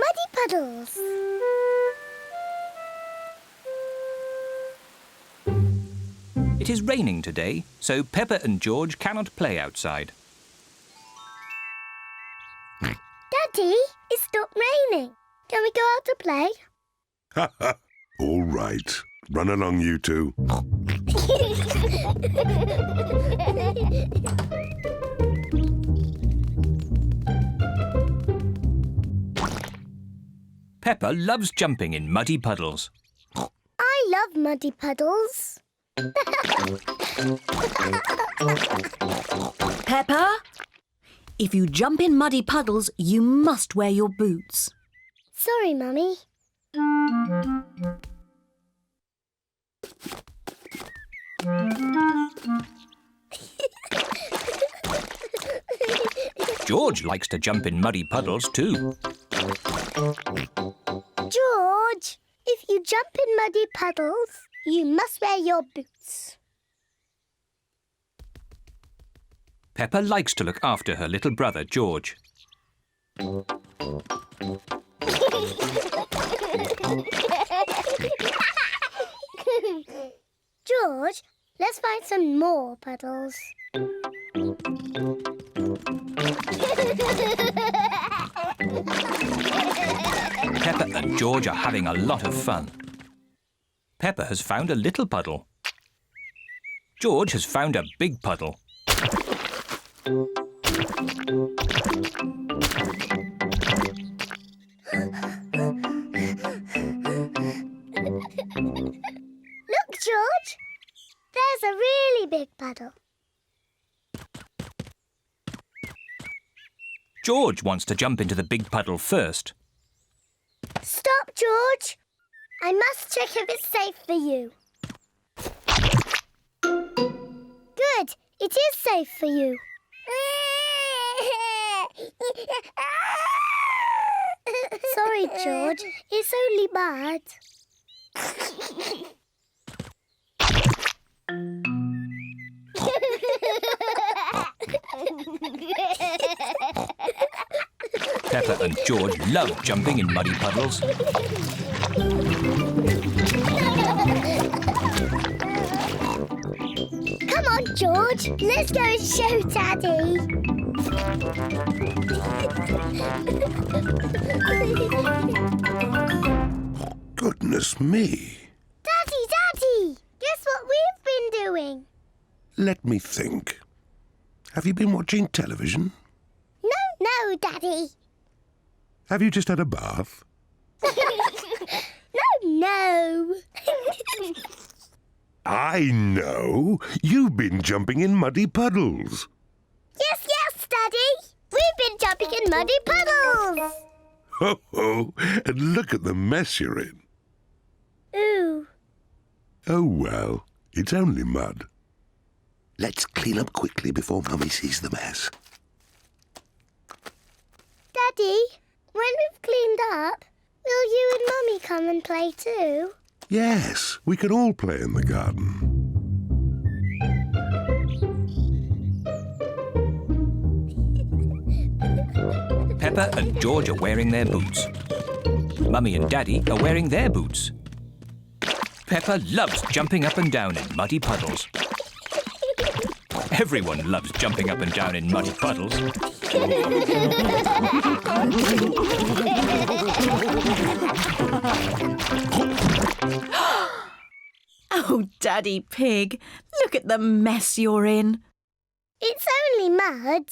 muddy puddles. It is raining today, so Peppa and George cannot play outside. Daddy, it's stopped raining. Can we go out to play? Ha ha! All right. Run along, you two. Peppa loves jumping in muddy puddles. I love muddy puddles. Peppa, if you jump in muddy puddles, you must wear your boots. Sorry, Mummy. George likes to jump in muddy puddles too. George, if you jump in muddy puddles, you must wear your boots. Peppa likes to look after her little brother, George. George, let's find some more puddles. Peppa and George are having a lot of fun. Peppa has found a little puddle. George has found a big puddle. Look, George. There's a really big puddle. George wants to jump into the big puddle first. Stop, George. I must check if it's safe for you. Good. It is safe for you. Sorry, George. It's only bad. Peppa and George love jumping in muddy puddles. Come on, George. Let's go and show Daddy. Goodness me. Daddy! Guess what we've been doing? Let me think. Have you been watching television? No, Daddy. Have you just had a bath? No. I know. You've been jumping in muddy puddles. Yes, Daddy. We've been jumping in muddy puddles. Ho ho! And look at the mess you're in. Ooh. Oh well, it's only mud. Let's clean up quickly before Mummy sees the mess. Daddy, when we've cleaned up, will you and Mummy come and play too? Yes, we can all play in the garden. Peppa and George are wearing their boots. Mummy and Daddy are wearing their boots. Peppa loves jumping up and down in muddy puddles. Everyone loves jumping up and down in muddy puddles. Oh, Daddy Pig, look at the mess you're in. It's only mud.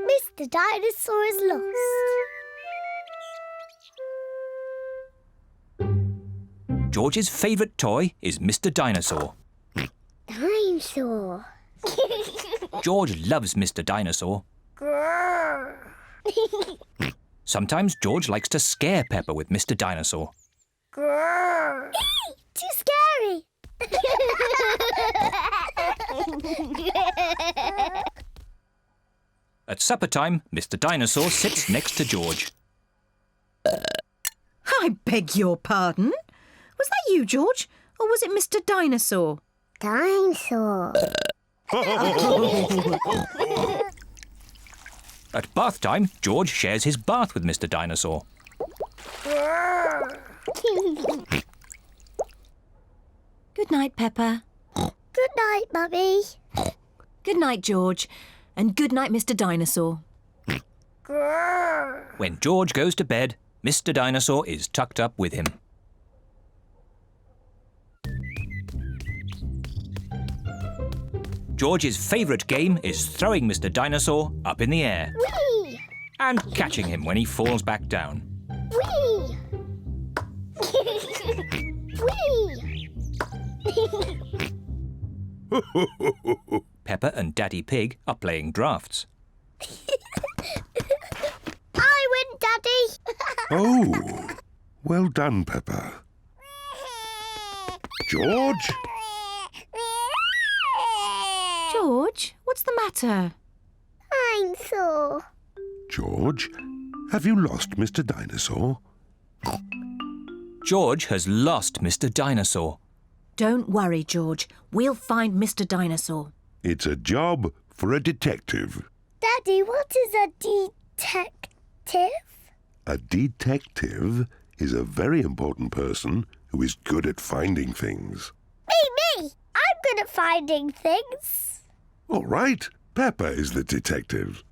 Mr. Dinosaur is lost. George's favourite toy is Mr. Dinosaur. Dinosaur. George loves Mr. Dinosaur. Grrr. Sometimes George likes to scare Peppa with Mr. Dinosaur. Grrr. Too scary. At supper time, Mr. Dinosaur sits next to George. I beg your pardon? Was that you, George? Or was it Mr. Dinosaur? Dinosaur. At bath time, George shares his bath with Mr. Dinosaur. Good night, Peppa. Good night, Mummy. Good night, George. And good night, Mr. Dinosaur. When George goes to bed, Mr. Dinosaur is tucked up with him. George's favourite game is throwing Mr. Dinosaur up in the air Whee! and catching him when he falls back down. Whee! Whee! Peppa and Daddy Pig are playing drafts. I win, Daddy. Oh, well done, Peppa. George? George, what's the matter? I'm sore. George, have you lost Mr. Dinosaur? George has lost Mr. Dinosaur. Don't worry, George. We'll find Mr. Dinosaur. It's a job for a detective. Daddy, what is a detective? A detective is a very important person who is good at finding things. Me! I'm good at finding things. All right, Peppa is the detective.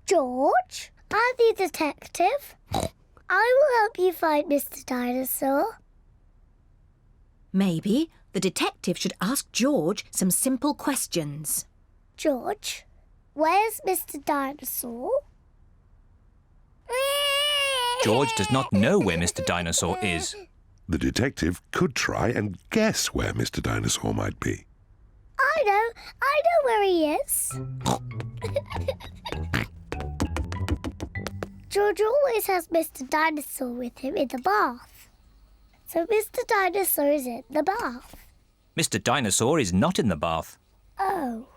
George, I'm the detective. I will help you find Mr. Dinosaur. Maybe the detective should ask George some simple questions. George, where's Mr. Dinosaur? George does not know where Mr. Dinosaur is. The detective could try and guess where Mr. Dinosaur might be. I know where he is. George always has Mr. Dinosaur with him in the bath. So Mr. Dinosaur is in the bath. Mr. Dinosaur is not in the bath. Oh.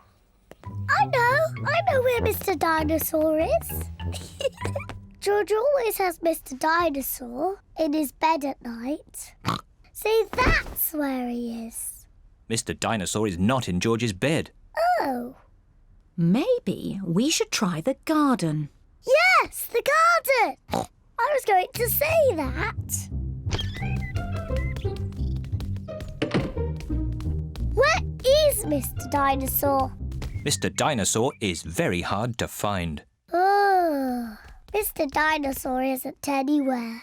I know where Mr. Dinosaur is. George always has Mr. Dinosaur in his bed at night. See, that's where he is. Mr. Dinosaur is not in George's bed. Oh. Maybe we should try the garden. Yes, the garden. I was going to say that. Where is Mr. Dinosaur? Mr. Dinosaur is very hard to find. Oh, Mr. Dinosaur isn't anywhere.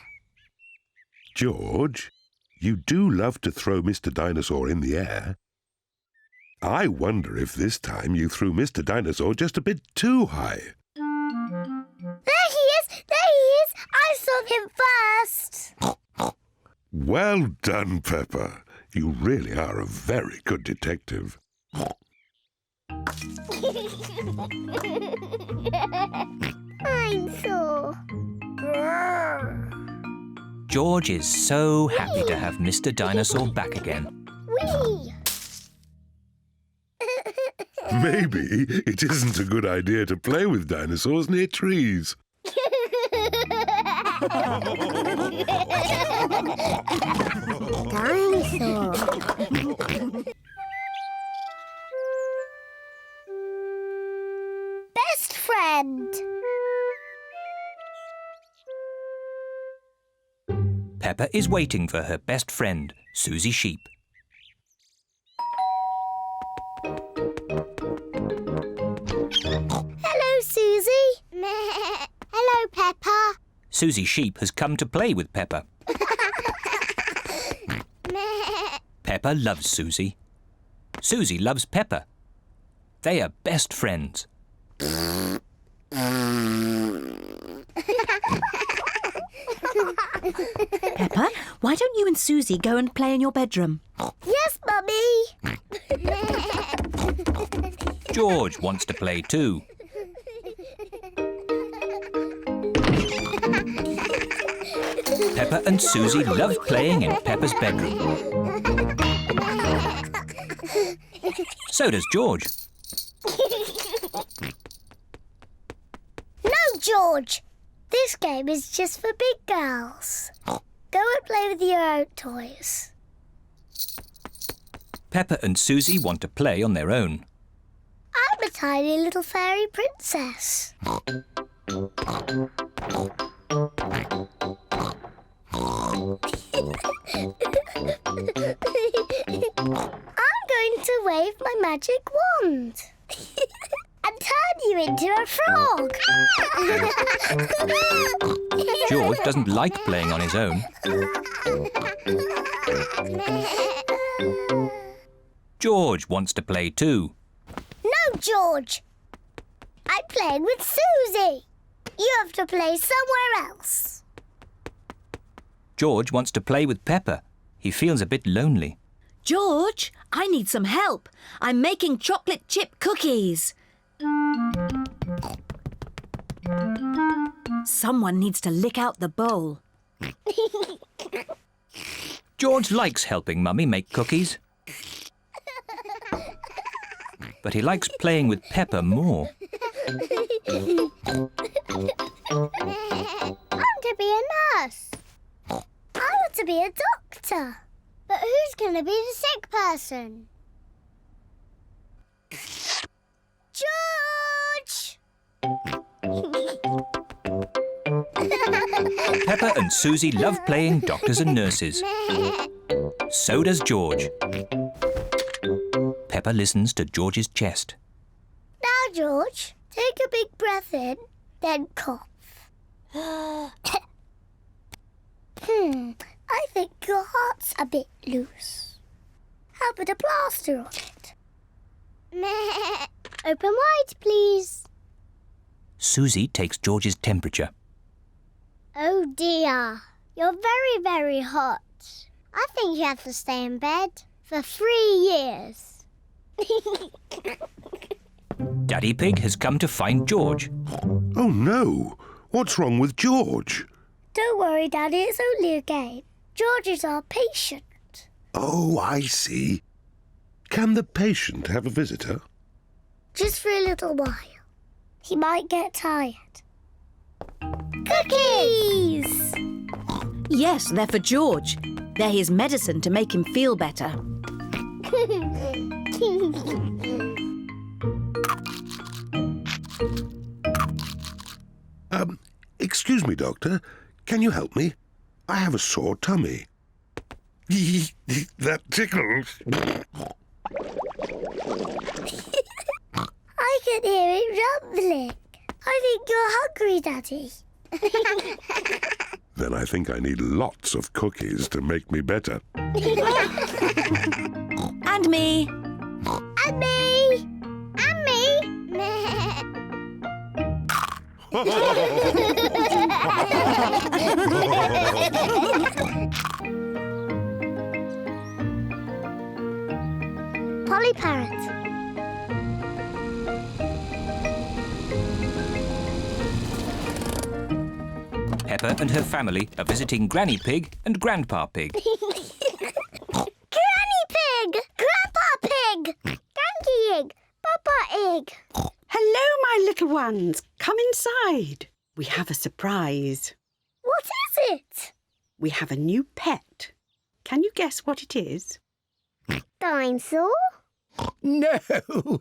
George, you do love to throw Mr. Dinosaur in the air. I wonder if this time you threw Mr. Dinosaur just a bit too high. There he is! There he is! I saw him first! Well done, Peppa. You really are a very good detective. I'm sore. George is so happy to have Mr. Dinosaur back again. Whee! Maybe it isn't a good idea to play with dinosaurs near trees. Dinosaur. Best friend. Peppa is waiting for her best friend, Suzy Sheep. Hello, Suzy. Hello, Peppa. Suzy Sheep has come to play with Peppa. Peppa loves Suzy. Suzy loves Peppa. They are best friends. Peppa, why don't you and Suzy go and play in your bedroom? Yes, Mummy. George wants to play too. Peppa and Suzy love playing in Peppa's bedroom. So does George. George. This game is just for big girls. Go and play with your own toys. Peppa and Suzy want to play on their own. I'm a tiny little fairy princess. I'm going to wave my magic wand and turn you into a frog. George doesn't like playing on his own. George wants to play too. No, George. I'm playing with Suzy. You have to play somewhere else. George wants to play with Peppa. He feels a bit lonely. George, I need some help. I'm making chocolate chip cookies. Someone needs to lick out the bowl. George likes helping Mummy make cookies. But he likes playing with Peppa more. I want to be a nurse. I want to be a doctor. But who's going to be the sick person? George! Peppa and Suzy love playing doctors and nurses. So does George. Peppa listens to George's chest. Now, George, take a big breath in, then cough. I think your heart's a bit loose. How about a plaster on it? Open wide, please. Suzy takes George's temperature. Oh dear, you're very, very hot. I think you have to stay in bed for 3 years. Daddy Pig has come to find George. Oh no! What's wrong with George? Don't worry, Daddy, it's only a game. George is our patient. Oh, I see. Can the patient have a visitor? Just for a little while. He might get tired. Cookies! Yes, they're for George. They're his medicine to make him feel better. Excuse me, Doctor. Can you help me? I have a sore tummy. That tickles. I can hear it rumbling. I think you're hungry, Daddy. Then I think I need lots of cookies to make me better. And me. And me! And me! Polly Parrot. Peppa and her family are visiting Granny Pig and Grandpa Pig. Granny Pig! Grandpa Pig! Granky Egg! Papa Egg! Hello, my little ones. Come inside. We have a surprise. What is it? We have a new pet. Can you guess what it is? Dinosaur? No,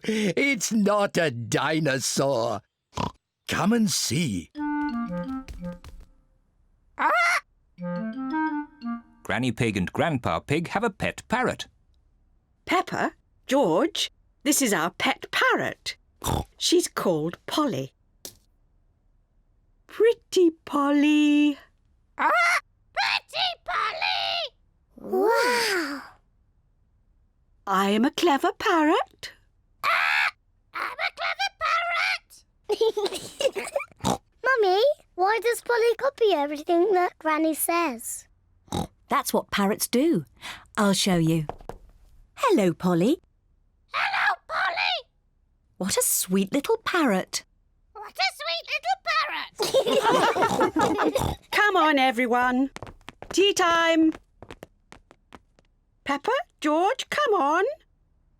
it's not a dinosaur. Come and see. Granny Pig and Grandpa Pig have a pet parrot. Peppa, George, this is our pet parrot. She's called Polly. Pretty Polly. Pretty Polly! Wow! I am a clever parrot. I'm a clever parrot! Mummy, why does Polly copy everything that Granny says? That's what parrots do. I'll show you. Hello, Polly. Hello, Polly! What a sweet little parrot. What a sweet little parrot! Come on, everyone. Tea time. Peppa, George, come on.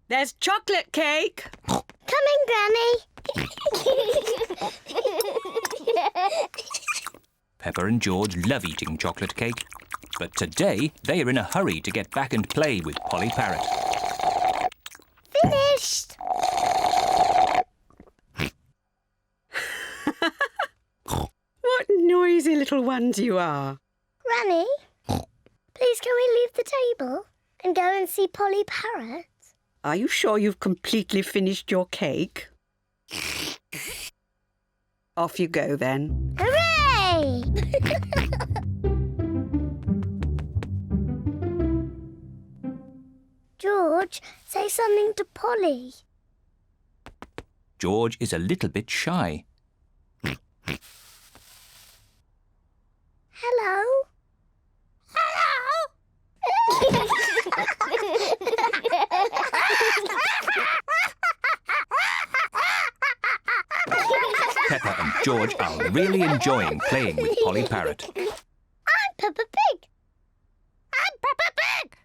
There's chocolate cake. Coming, Granny! Peppa and George love eating chocolate cake, but today they are in a hurry to get back and play with Polly Parrot. Finished! What noisy little ones you are. Granny, please can we leave the table and go and see Polly Parrot? Are you sure you've completely finished your cake? Off you go then. Hooray! George, say something to Polly. George is a little bit shy. Hello? Peppa and George are really enjoying playing with Polly Parrot. I'm Peppa Pig. I'm Peppa Pig.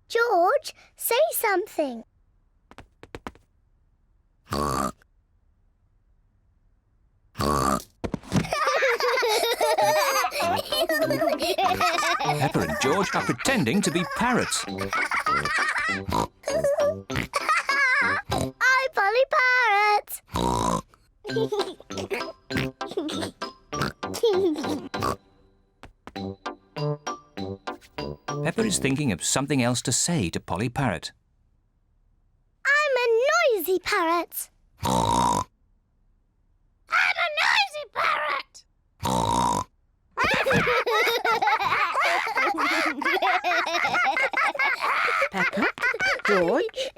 George, say something. Peppa and George are pretending to be parrots. I'm Polly Parrot. Peppa is thinking of something else to say to Polly Parrot. I'm a noisy parrot. I'm a noisy parrot. Peppa, George,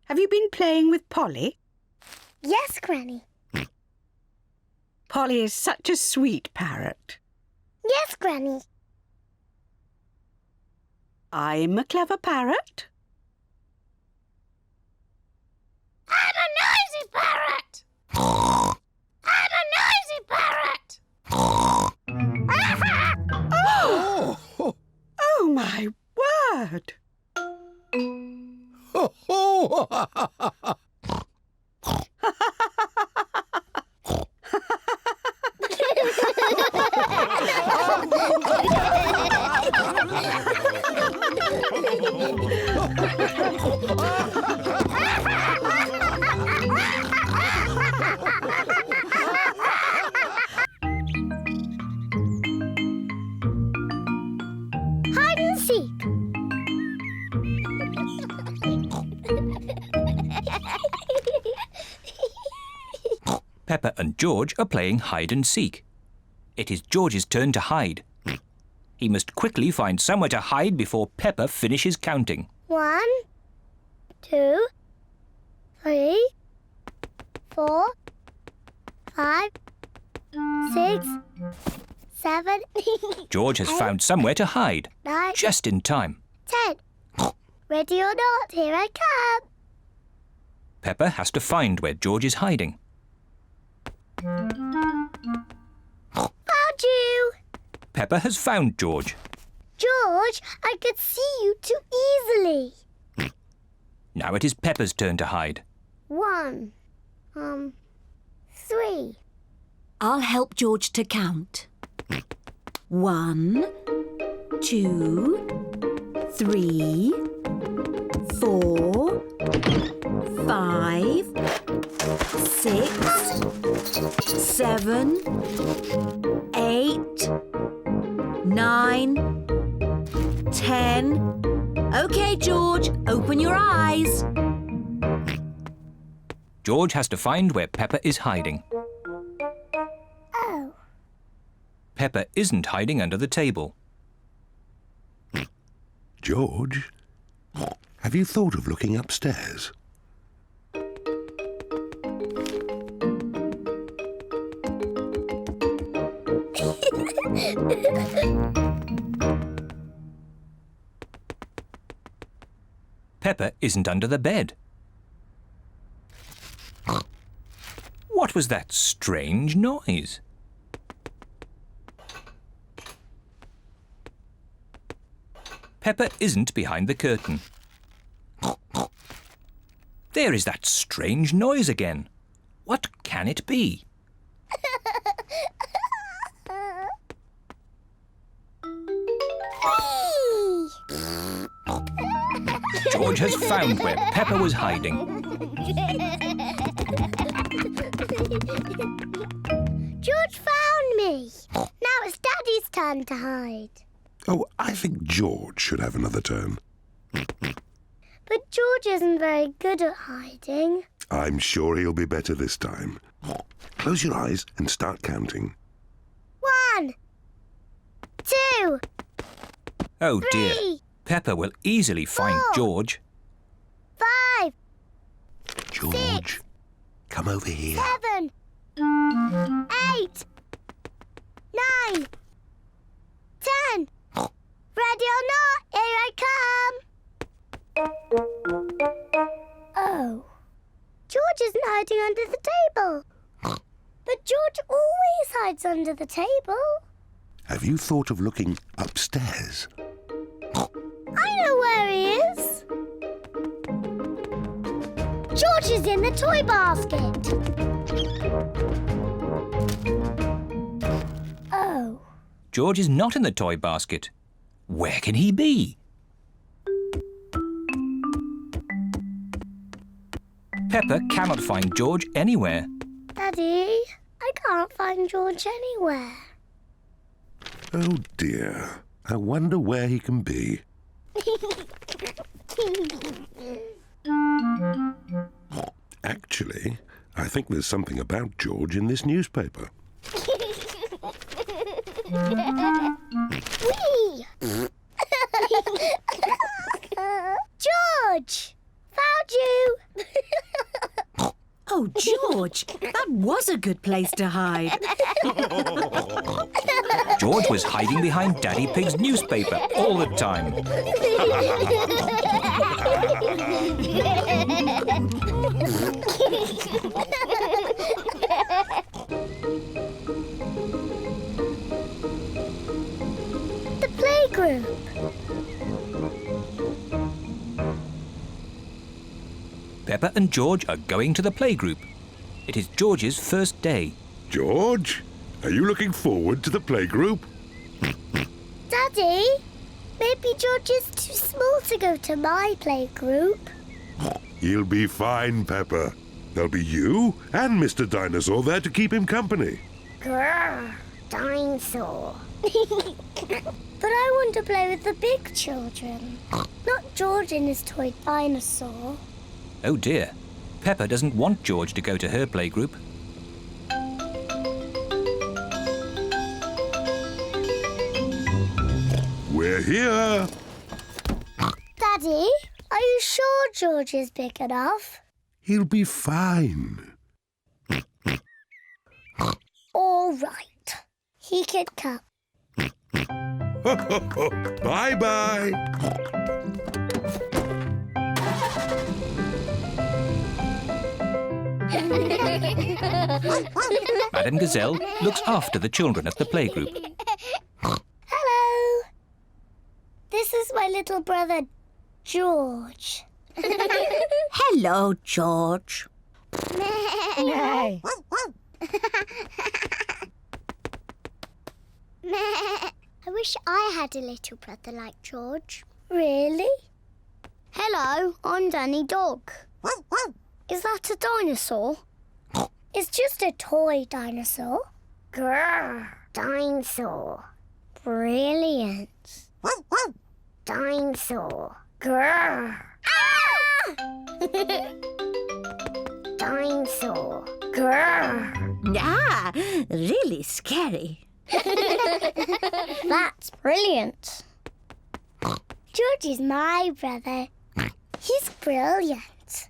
have you been playing with Polly? Yes, Granny. Polly is such a sweet parrot. Yes, Granny. I'm a clever parrot. I'm a noisy parrot. I'm a noisy parrot. Oh, Oh, my word! ho, ho. Hide and seek. Peppa and George are playing hide and seek. It is George's turn to hide. He must quickly find somewhere to hide before Peppa finishes counting. 1, 2, 3, 4, 5, 6, 7, George has found somewhere to hide, 9, just in time. 10. Ready or not, here I come. Peppa has to find where George is hiding. Found you. Peppa has found George. George, I could see you too easily. Now it is Peppa's turn to hide. 1, 3. I'll help George to count. 1, 2, 3, 4, 5, 6, 7, 8, 9, 10. OK, George, open your eyes. George has to find where Peppa is hiding. Oh, Peppa isn't hiding under the table. George, have you thought of looking upstairs? Peppa isn't under the bed. What was that strange noise? Peppa isn't behind the curtain. There is that strange noise again. What can it be? Whee! George has found where Peppa was hiding. George found me. Now it's Daddy's turn to hide. Oh, I think George should have another turn. But George isn't very good at hiding. I'm sure he'll be better this time. Close your eyes and start counting. 1, 2, Oh dear. 3, Peppa will easily find 4. George. 5, George, come over here. 7, 8, 9, 10. Ready or not, here I come. Oh. George isn't hiding under the table. But George always hides under the table. Have you thought of looking upstairs? I know where he is. George is in the toy basket. Oh. George is not in the toy basket. Where can he be? Peppa cannot find George anywhere. Daddy, I can't find George anywhere. Oh dear. I wonder where he can be. Actually, I think there's something about George in this newspaper. Whee! George! Found you! Oh, George, that was a good place to hide. George was hiding behind Daddy Pig's newspaper all the time. The playgroup. Peppa and George are going to the playgroup. It is George's first day. George, are you looking forward to the playgroup? Daddy, maybe George is too small to go to my playgroup. He'll be fine, Peppa. There'll be you and Mr. Dinosaur there to keep him company. Grrr, dinosaur. But I want to play with the big children, not George and his toy dinosaur. Oh dear. Peppa doesn't want George to go to her playgroup. We're here. Daddy, are you sure George is big enough? He'll be fine. All right. He could come. Bye-bye. Madame Gazelle looks after the children at the playgroup. Hello. This is my little brother, George. Hello, George. I wish I had a little brother like George. Really? Hello, I'm Danny Dog. Is that a dinosaur? It's just a toy dinosaur. Grrr, dinosaur. Brilliant. Dinosaur. Grrr. Ah! Dinosaur. Grrr. Ah, really scary. That's brilliant. George is my brother. He's brilliant.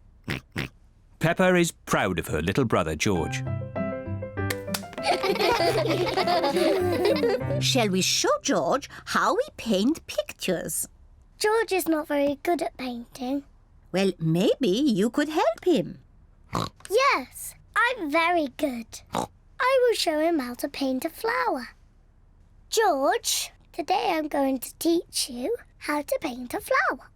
Peppa is proud of her little brother, George. Shall we show George how we paint pictures? George is not very good at painting. Well, maybe you could help him. Yes, I'm very good. I will show him how to paint a flower. George, today I'm going to teach you how to paint a flower.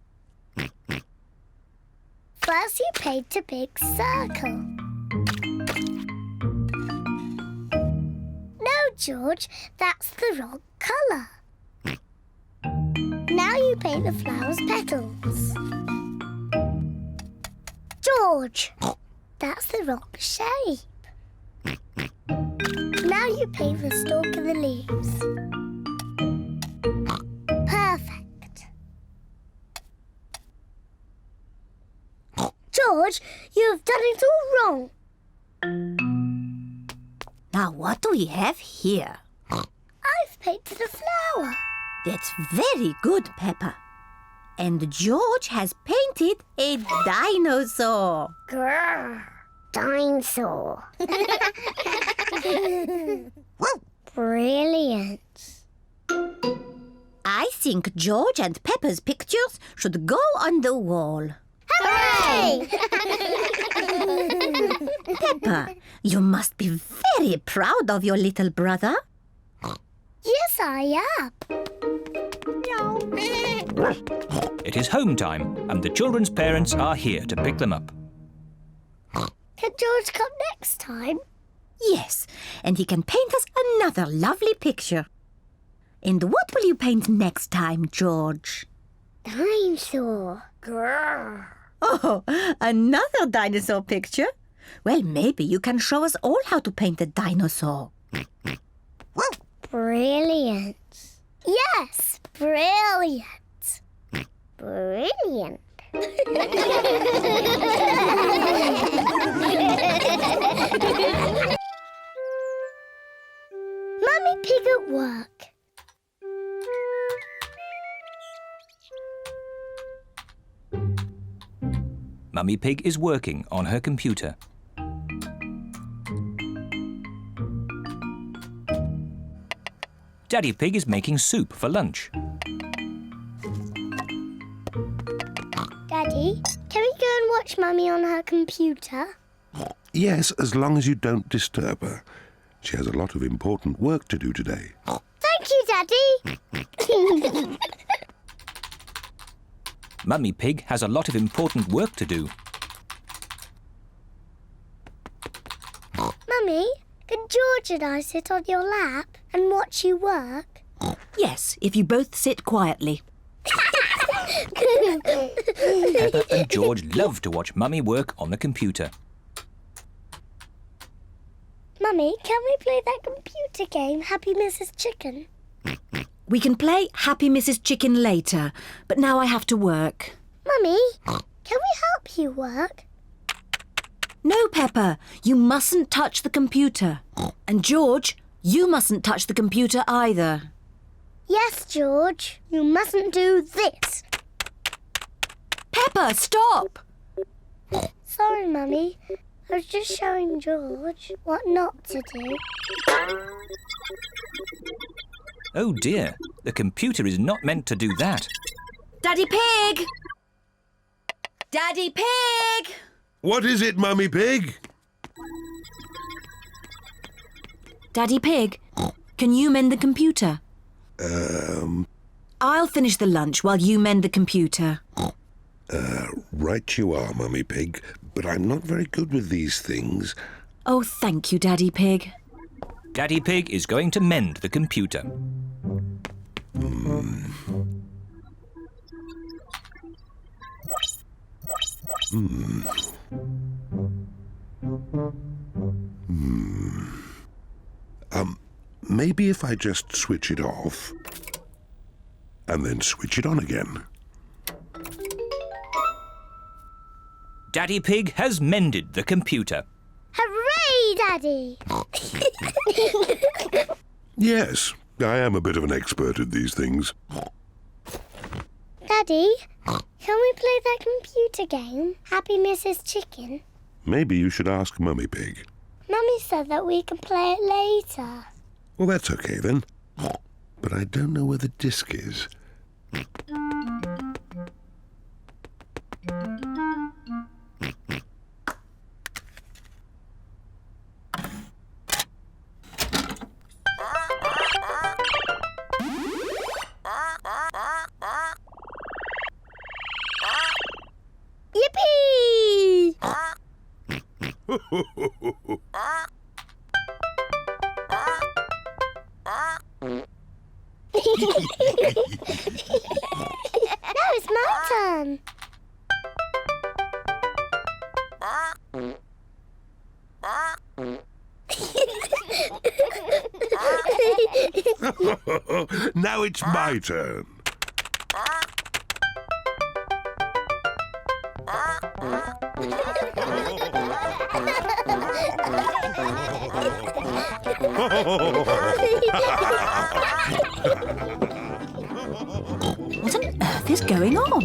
First, you paint a big circle. No, George, that's the wrong colour. Now you paint the flower's petals. George, that's the wrong shape. Now you paint the stalk of the leaves. Perfect. George, you have done it all wrong. Now what do we have here? I've painted a flower. That's very good, Peppa. And George has painted a dinosaur. Grrr, dinosaur. Brilliant. I think George and Peppa's pictures should go on the wall. Hooray! Peppa, you must be very proud of your little brother. Yes, I am. It is home time, and the children's parents are here to pick them up. Can George come next time? Yes, and he can paint us another lovely picture. And what will you paint next time, George? Dinosaur. Grrr. Oh, another dinosaur picture? Well, maybe you can show us all how to paint a dinosaur. Brilliant. Yes, brilliant. Brilliant. Mummy Pig at work. Mummy Pig is working on her computer. Daddy Pig is making soup for lunch. Daddy, can we go and watch Mummy on her computer? Yes, as long as you don't disturb her. She has a lot of important work to do today. Thank you, Daddy. Mummy Pig has a lot of important work to do. Mummy, can George and I sit on your lap and watch you work? Yes, if you both sit quietly. Peppa and George love to watch Mummy work on the computer. Mummy, can we play that computer game, Happy Mrs. Chicken? We can play Happy Mrs. Chicken later, but now I have to work. Mummy, can we help you work? No, Peppa, you mustn't touch the computer. And George, you mustn't touch the computer either. Yes, George. You mustn't do this. Peppa, stop! Sorry, Mummy. I was just showing George what not to do. Oh dear, the computer is not meant to do that. Daddy Pig! Daddy Pig! What is it, Mummy Pig? Daddy Pig, can you mend the computer? I'll finish the lunch while you mend the computer. Right you are, Mummy Pig, but I'm not very good with these things. Oh, thank you, Daddy Pig. Daddy Pig is going to mend the computer. Maybe if I just switch it off and then switch it on again. Daddy Pig has mended the computer. Hooray, Daddy! Yes, I am a bit of an expert at these things. Daddy, can we play that computer game, Happy Mrs. Chicken? Maybe you should ask Mummy Pig. Mummy said that we can play it later. Well, that's okay then. But I don't know where the disc is. Yippee! my turn. Now it's my turn. What on earth is going on?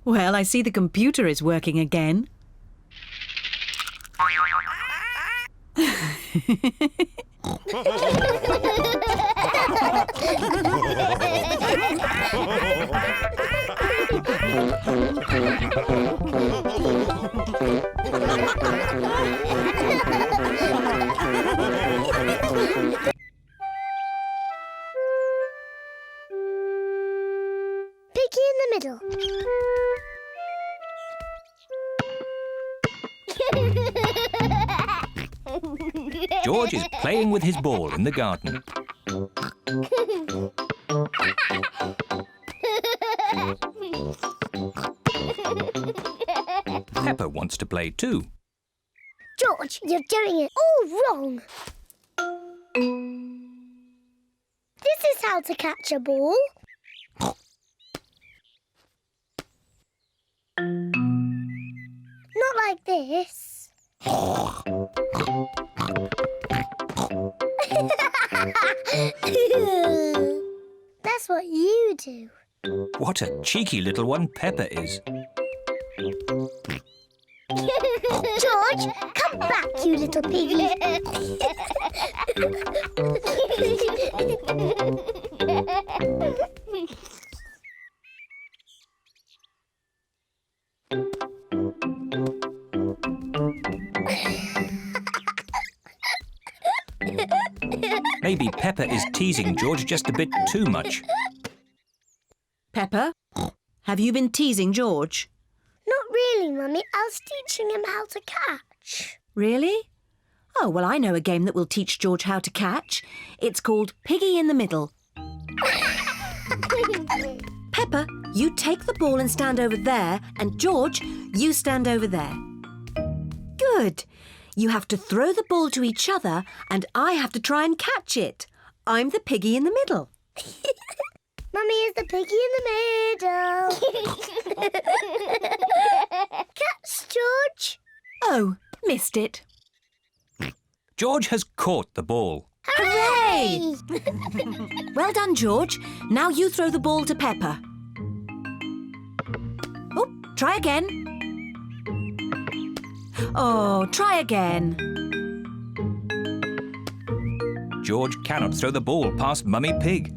Well, I see the computer is working again. Piggy in the middle. George is playing with his ball in the garden. Peppa wants to play too. George, you're doing it all wrong. This is how to catch a ball. Not like this. That's what you do. What a cheeky little one Peppa is. George, come back, you little piggy. Maybe Peppa is teasing George just a bit too much. Peppa, have you been teasing George? Not really, Mummy. I was teaching him how to catch. Really? Oh, well, I know a game that will teach George how to catch. It's called Piggy in the Middle. Peppa, you take the ball and stand over there, and George, you stand over there. Good. You have to throw the ball to each other, and I have to try and catch it. I'm the piggy in the middle. Mummy is the piggy in the middle. Catch, George. Oh, missed it. George has caught the ball. Hooray! Well done, George. Now you throw the ball to Peppa. Oh, try again. Oh, try again. George cannot throw the ball past Mummy Pig.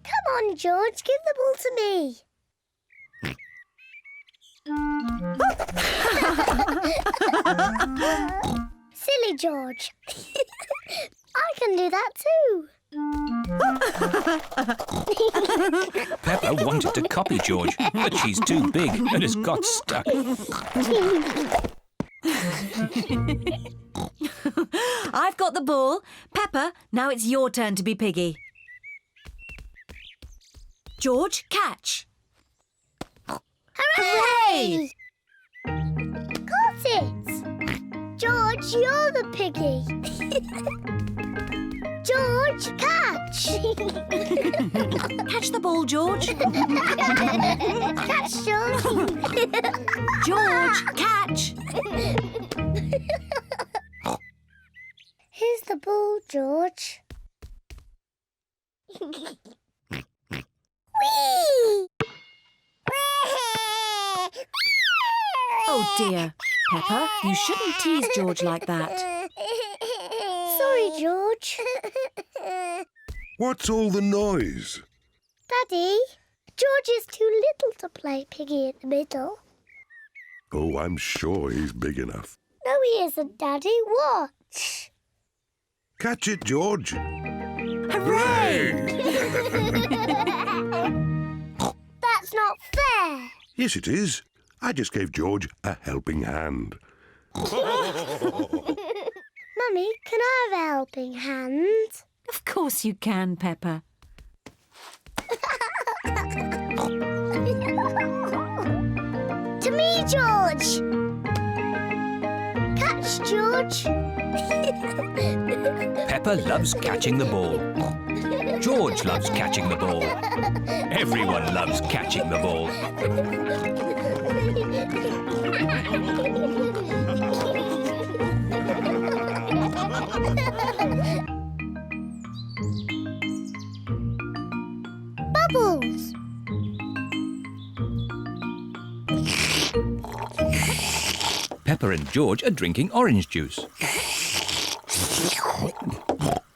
Come on, George. Give the ball to me. Silly George. I can do that too. Peppa wanted to copy George, but she's too big and has got stuck. I've got the ball. Peppa, now it's your turn to be piggy. George, catch. Hooray! Got it. George, you're the piggy. George, catch. Catch the ball, George. Catch, George. George, catch. Here's the ball, George. Whee! Oh dear. Peppa, you shouldn't tease George like that. Sorry, George. What's all the noise? Daddy, George is too little to play piggy in the middle. Oh, I'm sure he's big enough. No, he isn't, Daddy. Watch. Catch it, George. Hooray! That's not fair. Yes, it is. I just gave George a helping hand. Mummy, can I have a helping hand? Of course you can, Peppa. To me, George! Catch, George! Peppa loves catching the ball. George loves catching the ball. Everyone loves catching the ball. Bubbles! Peppa and George are drinking orange juice.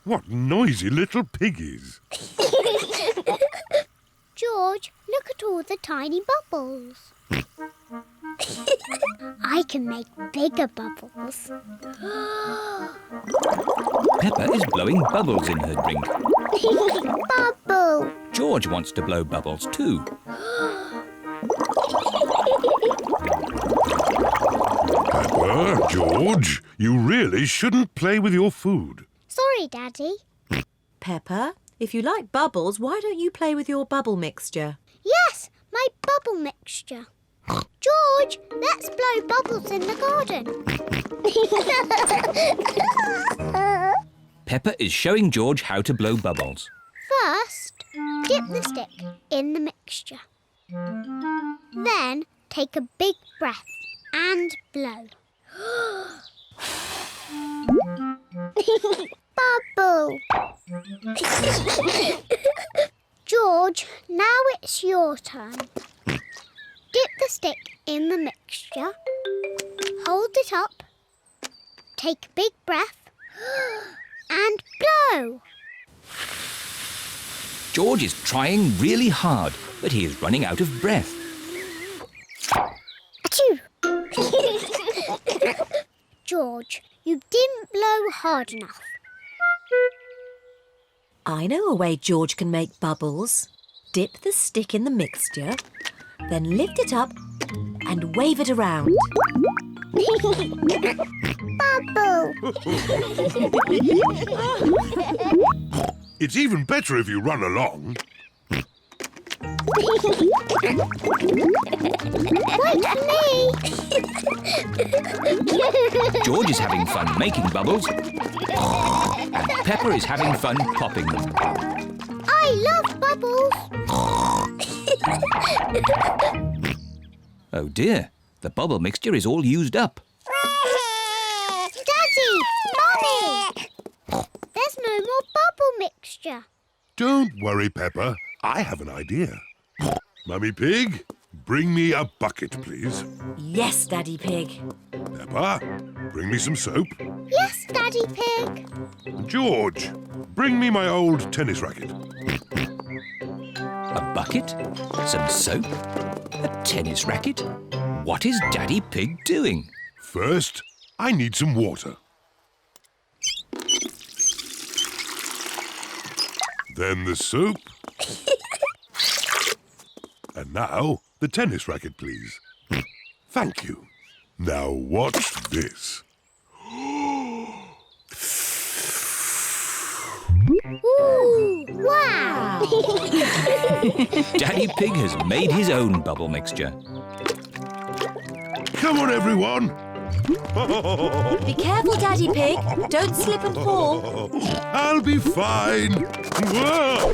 What noisy little piggies. George, look at all the tiny bubbles. I can make bigger bubbles. Peppa is blowing bubbles in her drink. Bubble! George wants to blow bubbles too. Peppa, George, you really shouldn't play with your food. Sorry, Daddy. Peppa, if you like bubbles, why don't you play with your bubble mixture? Yes, my bubble mixture. George, let's blow bubbles in the garden. Peppa is showing George how to blow bubbles. First, dip the stick in the mixture. Then take a big breath and blow. Bubble! George, now it's your turn. Dip the stick in the mixture. Hold it up. Take a big breath and blow. George is trying really hard, but he is running out of breath. Achoo! George, you didn't blow hard enough. I know a way George can make bubbles. Dip the stick in the mixture, then lift it up and wave it around. Bubble! It's even better if you run along. Wait for me! George is having fun making bubbles, and Peppa is having fun popping them. I love bubbles! Oh dear, the bubble mixture is all used up. Daddy! Mummy! There's no more bubble mixture. Don't worry, Peppa. I have an idea. Mummy Pig, bring me a bucket, please. Yes, Daddy Pig. Peppa, bring me some soap. Yes, Daddy Pig. George, bring me my old tennis racket. A bucket, some soap, a tennis racket. What is Daddy Pig doing? First, I need some water. Then the soap. And now, the tennis racket, please. Thank you. Now watch this. Ooh! Wow! Daddy Pig has made his own bubble mixture. Come on, everyone. Be careful, Daddy Pig. Don't slip and fall. I'll be fine. Whoa!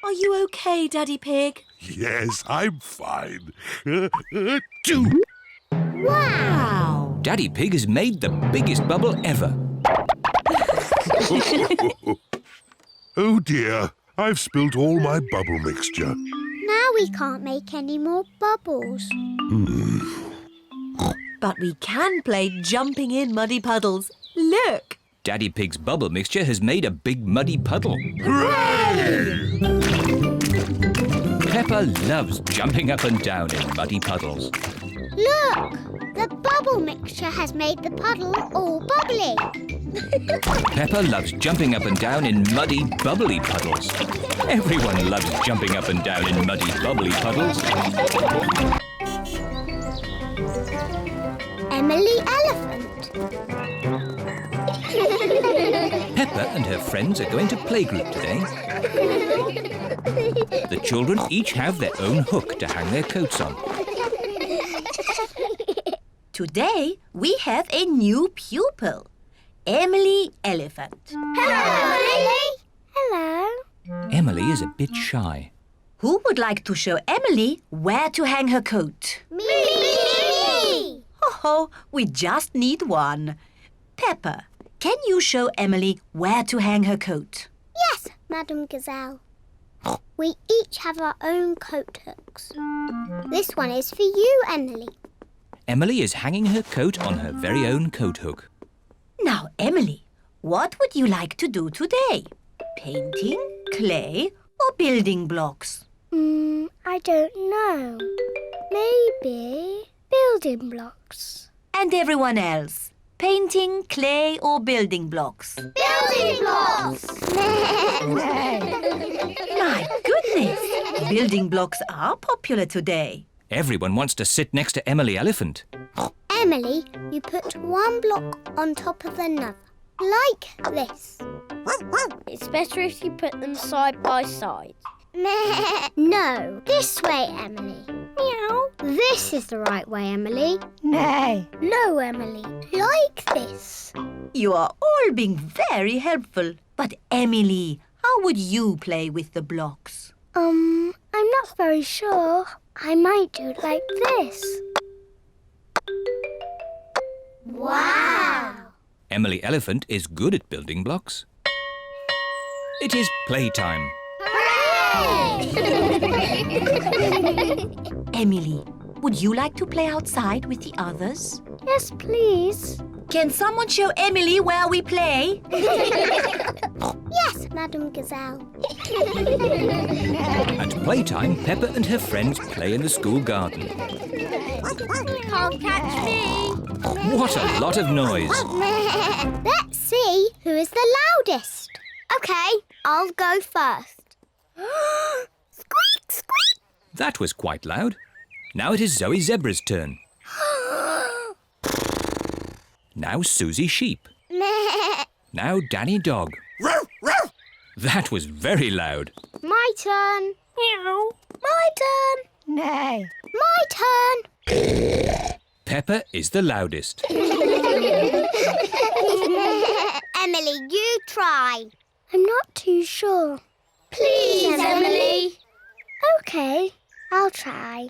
Are you okay, Daddy Pig? Yes, I'm fine. Wow! Daddy Pig has made the biggest bubble ever. Oh dear, I've spilt all my bubble mixture. Now we can't make any more bubbles. But we can play jumping in muddy puddles. Look! Daddy Pig's bubble mixture has made a big muddy puddle. Hooray! Peppa loves jumping up and down in muddy puddles. Look! The bubble mixture has made the puddle all bubbly. Peppa loves jumping up and down in muddy, bubbly puddles. Everyone loves jumping up and down in muddy, bubbly puddles. Emily Elephant. Peppa and her friends are going to playgroup today. The children each have their own hook to hang their coats on. Today, we have a new pupil, Emily Elephant. Hello, Emily. Hello. Emily is a bit shy. Who would like to show Emily where to hang her coat? Me. Oh, we just need one. Peppa, can you show Emily where to hang her coat? Yes, Madam Gazelle. We each have our own coat hooks. This one is for you, Emily. Emily is hanging her coat on her very own coat hook. Now, Emily, what would you like to do today? Painting, clay, or building blocks? I don't know. Maybe building blocks. And everyone else? Painting, clay, or building blocks? Building blocks! My goodness! Building blocks are popular today. Everyone wants to sit next to Emily Elephant. Emily, you put one block on top of another, like this. It's better if you put them side by side. No, this way, Emily. Meow. This is the right way, Emily. Nay. No, Emily, like this. You are all being very helpful. But Emily, how would you play with the blocks? I'm not very sure. I might do it like this. Wow! Emily Elephant is good at building blocks. It is playtime. Emily, would you like to play outside with the others? Yes, please. Can someone show Emily where we play? Yes, Madam Gazelle. At playtime, Peppa and her friends play in the school garden. Can't catch me. What a lot of noise! Let's see who is the loudest. OK, I'll go first. Squeak, squeak. That was quite loud. Now it is Zoe Zebra's turn. Now Suzy Sheep. Now Danny Dog. That was very loud. My turn. Meow. My turn. Nay. My turn. Peppa is the loudest. Emily, you try. I'm not too sure. Please, Emily. OK, I'll try.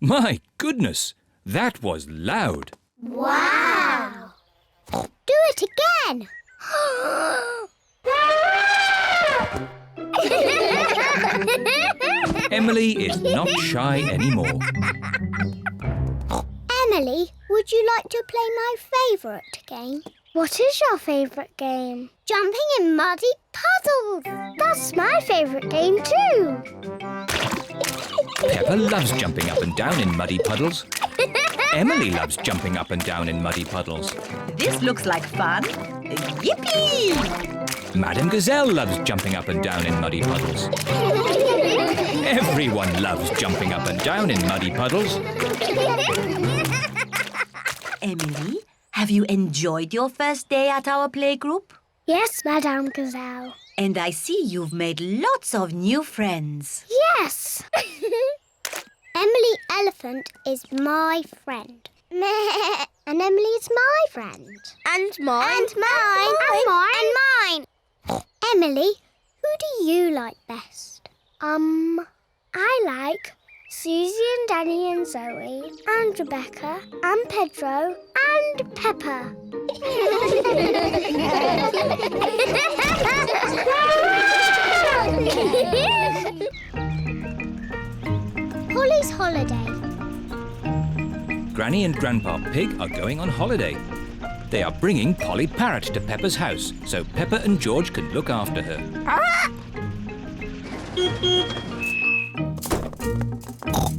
My goodness, that was loud. Wow. Do it again. Emily is not shy anymore. Emily, would you like to play my favourite game? What is your favourite game? Jumping in muddy puddles. That's my favourite game too. Peppa loves jumping up and down in muddy puddles. Emily loves jumping up and down in muddy puddles. This looks like fun. Yippee! Madam Gazelle loves jumping up and down in muddy puddles. Everyone loves jumping up and down in muddy puddles. Emily, have you enjoyed your first day at our playgroup? Yes, Madame Gazelle. And I see you've made lots of new friends. Yes. Emily Elephant is my friend. And Emily is my friend. And mine. And mine. And mine. And mine. Emily, who do you like best? I like Suzy and Danny and Zoe and Rebecca and Pedro and Peppa. Polly's holiday. Granny and Grandpa Pig are going on holiday. They are bringing Polly Parrot to Peppa's house so Peppa and George can look after her.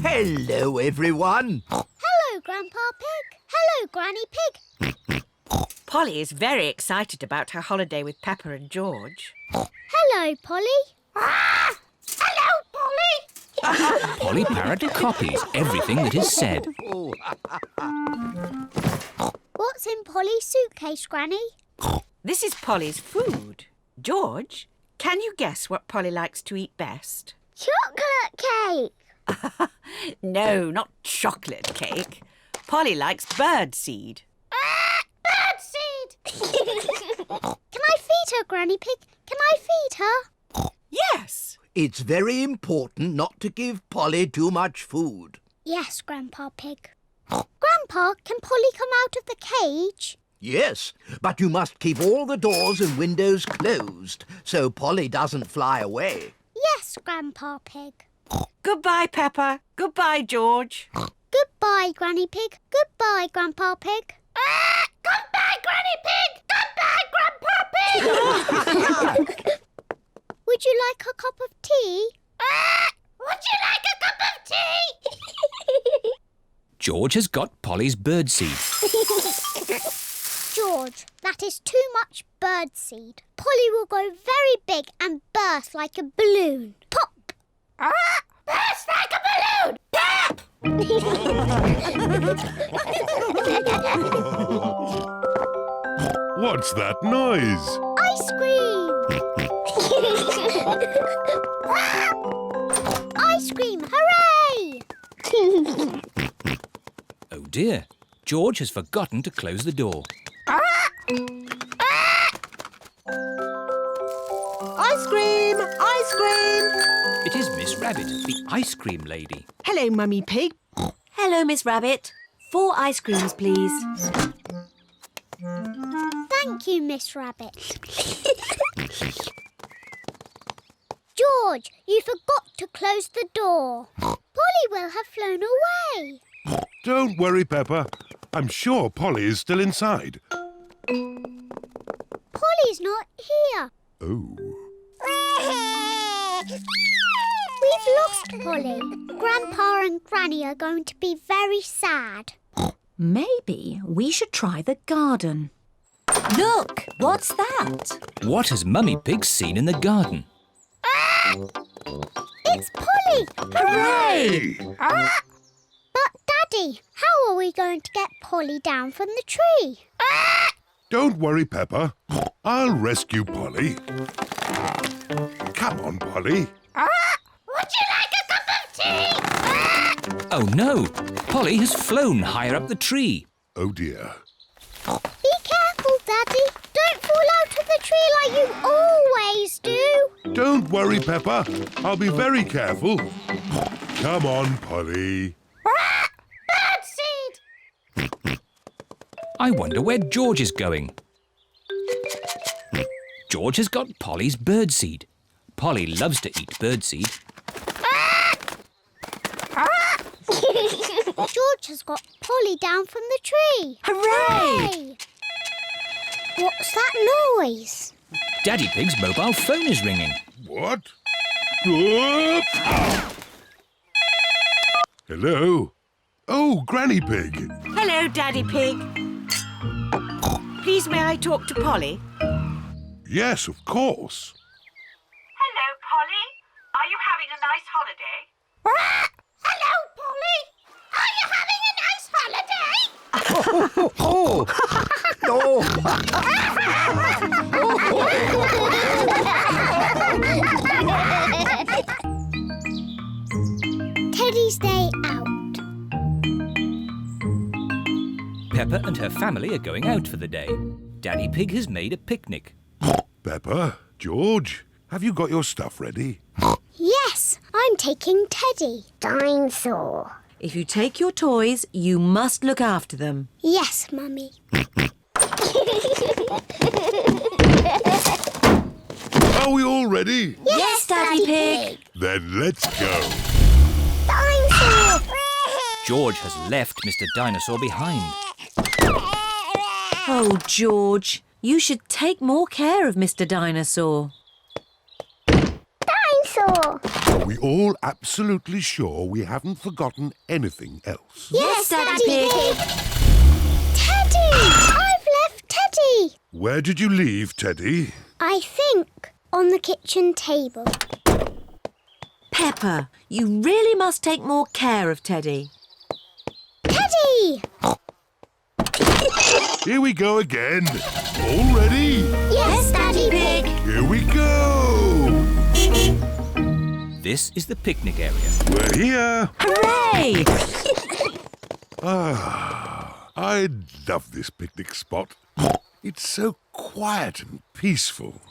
Hello, everyone. Hello, Grandpa Pig. Hello, Granny Pig. Polly is very excited about her holiday with Peppa and George. Hello, Polly. Hello, Polly. Polly Parrot copies everything that is said. What's in Polly's suitcase, Granny? This is Polly's food. George, can you guess what Polly likes to eat best? Chocolate cake. No, not chocolate cake. Polly likes birdseed. Birdseed. Can I feed her, Granny Pig? Can I feed her? Yes. It's very important not to give Polly too much food. Yes, Grandpa Pig. Grandpa, can Polly come out of the cage? Yes, but you must keep all the doors and windows closed so Polly doesn't fly away. Yes, Grandpa Pig. Goodbye, Peppa. Goodbye, George. Goodbye, Granny Pig. Goodbye, Grandpa Pig. Goodbye, Granny Pig. Goodbye, Grandpa Pig. Would you like a cup of tea? Would you like a cup of tea? George has got Polly's birdseed. George, that is too much birdseed. Polly will go very big and burst like a balloon. Pop! Burst like a balloon! Pop! What's that noise? Ice cream! Ice cream, hooray! Oh dear, George has forgotten to close the door. Ice cream! Ice cream! It is Miss Rabbit, the ice cream lady. Hello, Mummy Pig. Hello, Miss Rabbit. 4 ice creams, please. Thank you, Miss Rabbit. George, you forgot to close the door. Polly will have flown away. Don't worry, Peppa. I'm sure Polly is still inside. Polly's not here. Oh. We've lost Polly. Grandpa and Granny are going to be very sad. Maybe we should try the garden. Look, what's that? What has Mummy Pig seen in the garden? It's Polly! Hooray! But, Daddy, how are we going to get Polly down from the tree? Don't worry, Peppa. I'll rescue Polly. Come on, Polly. Would you like a cup of tea? Oh no, Polly has flown higher up the tree. Oh, dear. Be careful, Daddy. Don't fall out of the tree like you always do. Don't worry, Peppa. I'll be very careful. Come on, Polly. Birdseed! I wonder where George is going. George has got Polly's birdseed. Polly loves to eat birdseed. George has got Polly down from the tree. Hooray! What's that noise? Daddy Pig's mobile phone is ringing. What? Whoop! Hello? Oh, Granny Pig. Hello, Daddy Pig. Please, may I talk to Polly? Yes, of course. Hello, Polly. Are you having a nice holiday? Hello, Polly. Are you having a nice holiday? Oh! Oh! Teddy's day out. Peppa and her family are going out for the day. Daddy Pig has made a picnic. Peppa, George, have you got your stuff ready? Yes, I'm taking Teddy. Dinosaur. If you take your toys, you must look after them. Yes, Mummy. Are we all ready? Yes, Daddy Pig. Then let's go. Dinosaur! George has left Mr. Dinosaur behind. Oh, George, you should take more care of Mr. Dinosaur. Dinosaur! Are we all absolutely sure we haven't forgotten anything else? Yes, Daddy Pig. Teddy! I've left Teddy! Where did you leave Teddy? I think on the kitchen table. Peppa, you really must take more care of Teddy. Teddy! Here we go again. All ready? Yes, Daddy Pig. Here we go. This is the picnic area. We're here. Hooray! I love this picnic spot. It's so quiet and peaceful.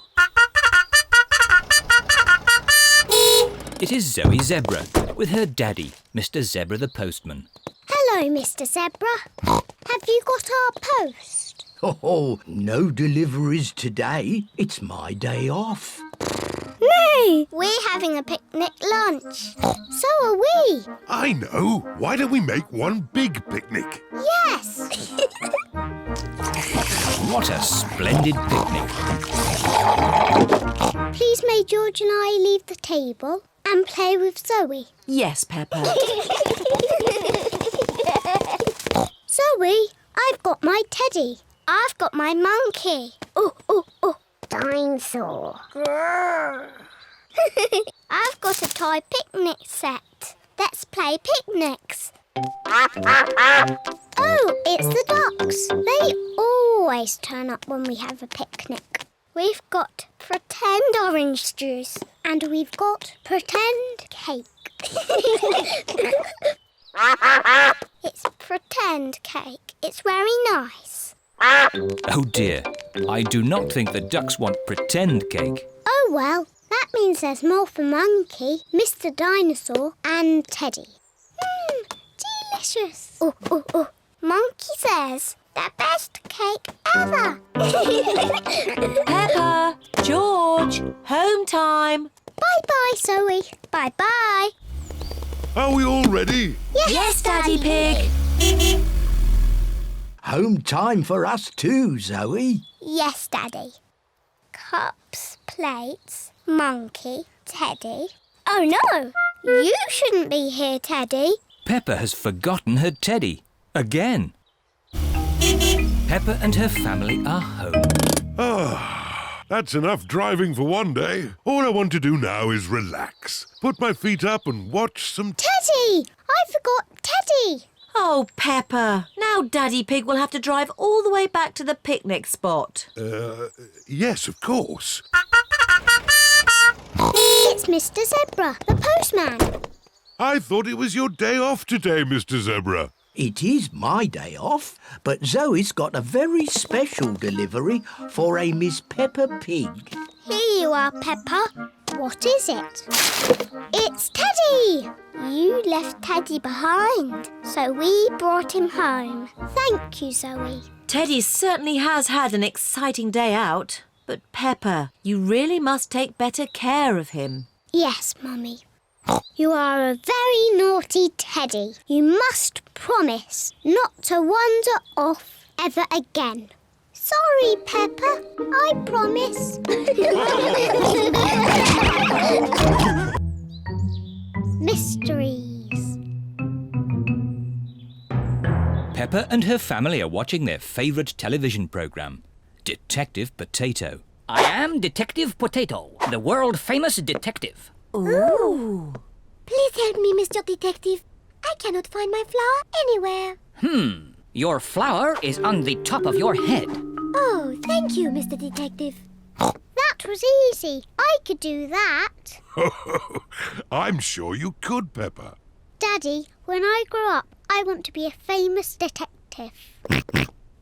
It is Zoe Zebra with her daddy, Mr. Zebra the postman. Hello, Mr. Zebra. Have you got our post? Oh, no deliveries today. It's my day off. No! We're having a picnic lunch. So are we. I know. Why don't we make one big picnic? Yes. What a splendid picnic. Please may George and I leave the table and play with Zoe. Yes, Peppa. Zoe, I've got my teddy. I've got my monkey. Oh, oh, oh. Dinosaur. I've got a toy picnic set. Let's play picnics. Oh, it's the ducks. They always turn up when we have a picnic. We've got pretend orange juice and we've got pretend cake. It's pretend cake. It's very nice. Oh dear, I do not think the ducks want pretend cake. Oh well, that means there's more for Monkey, Mr. Dinosaur and Teddy. Delicious. Oh, oh, oh. Monkey says the best cake ever. Peppa, George, home time. Bye-bye, Zoe. Bye-bye. Are we all ready? Yes, Daddy Pig. Home time for us too, Zoe. Yes, Daddy. Cups, plates, Monkey, Teddy. Oh, no. You shouldn't be here, Teddy. Peppa has forgotten her teddy. Again. Peppa and her family are home. That's enough driving for one day. All I want to do now is relax. Put my feet up and watch some... Teddy! I forgot Teddy. Oh, Peppa. Now Daddy Pig will have to drive all the way back to the picnic spot. Yes, of course. It's Mr. Zebra, the postman. I thought it was your day off today, Mr. Zebra. It is my day off, but Zoe's got a very special delivery for a Miss Peppa Pig. Here you are, Peppa. What is it? It's Teddy! You left Teddy behind, so we brought him home. Thank you, Zoe. Teddy certainly has had an exciting day out. But Peppa, you really must take better care of him. Yes, Mummy. You are a very naughty Teddy. You must promise not to wander off ever again. Sorry, Peppa. I promise. Mysteries. Peppa and her family are watching their favourite television programme, Detective Potato. I am Detective Potato, the world-famous detective. Ooh. Please help me, Mr. Detective. I cannot find my flower anywhere. Your flower is on the top of your head. Oh, thank you, Mr. Detective. That was easy. I could do that. I'm sure you could, Peppa. Daddy, when I grow up, I want to be a famous detective.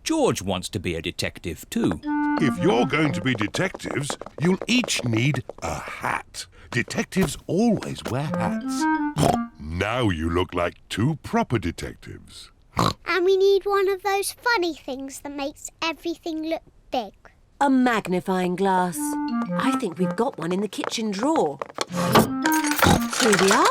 George wants to be a detective too. If you're going to be detectives, you'll each need a hat. Detectives always wear hats. Now you look like two proper detectives. And we need one of those funny things that makes everything look big. A magnifying glass. I think we've got one in the kitchen drawer. Here we are.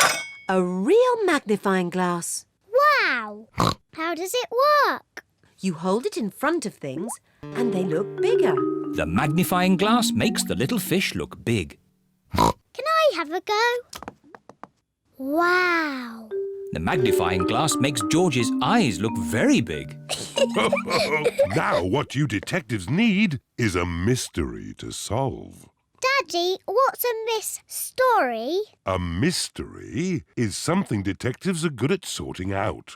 A real magnifying glass. Wow! How does it work? You hold it in front of things and they look bigger. The magnifying glass makes the little fish look big. Can I have a go? Wow. The magnifying glass makes George's eyes look very big. Now what you detectives need is a mystery to solve. Daddy, what's a story? A mystery is something detectives are good at sorting out.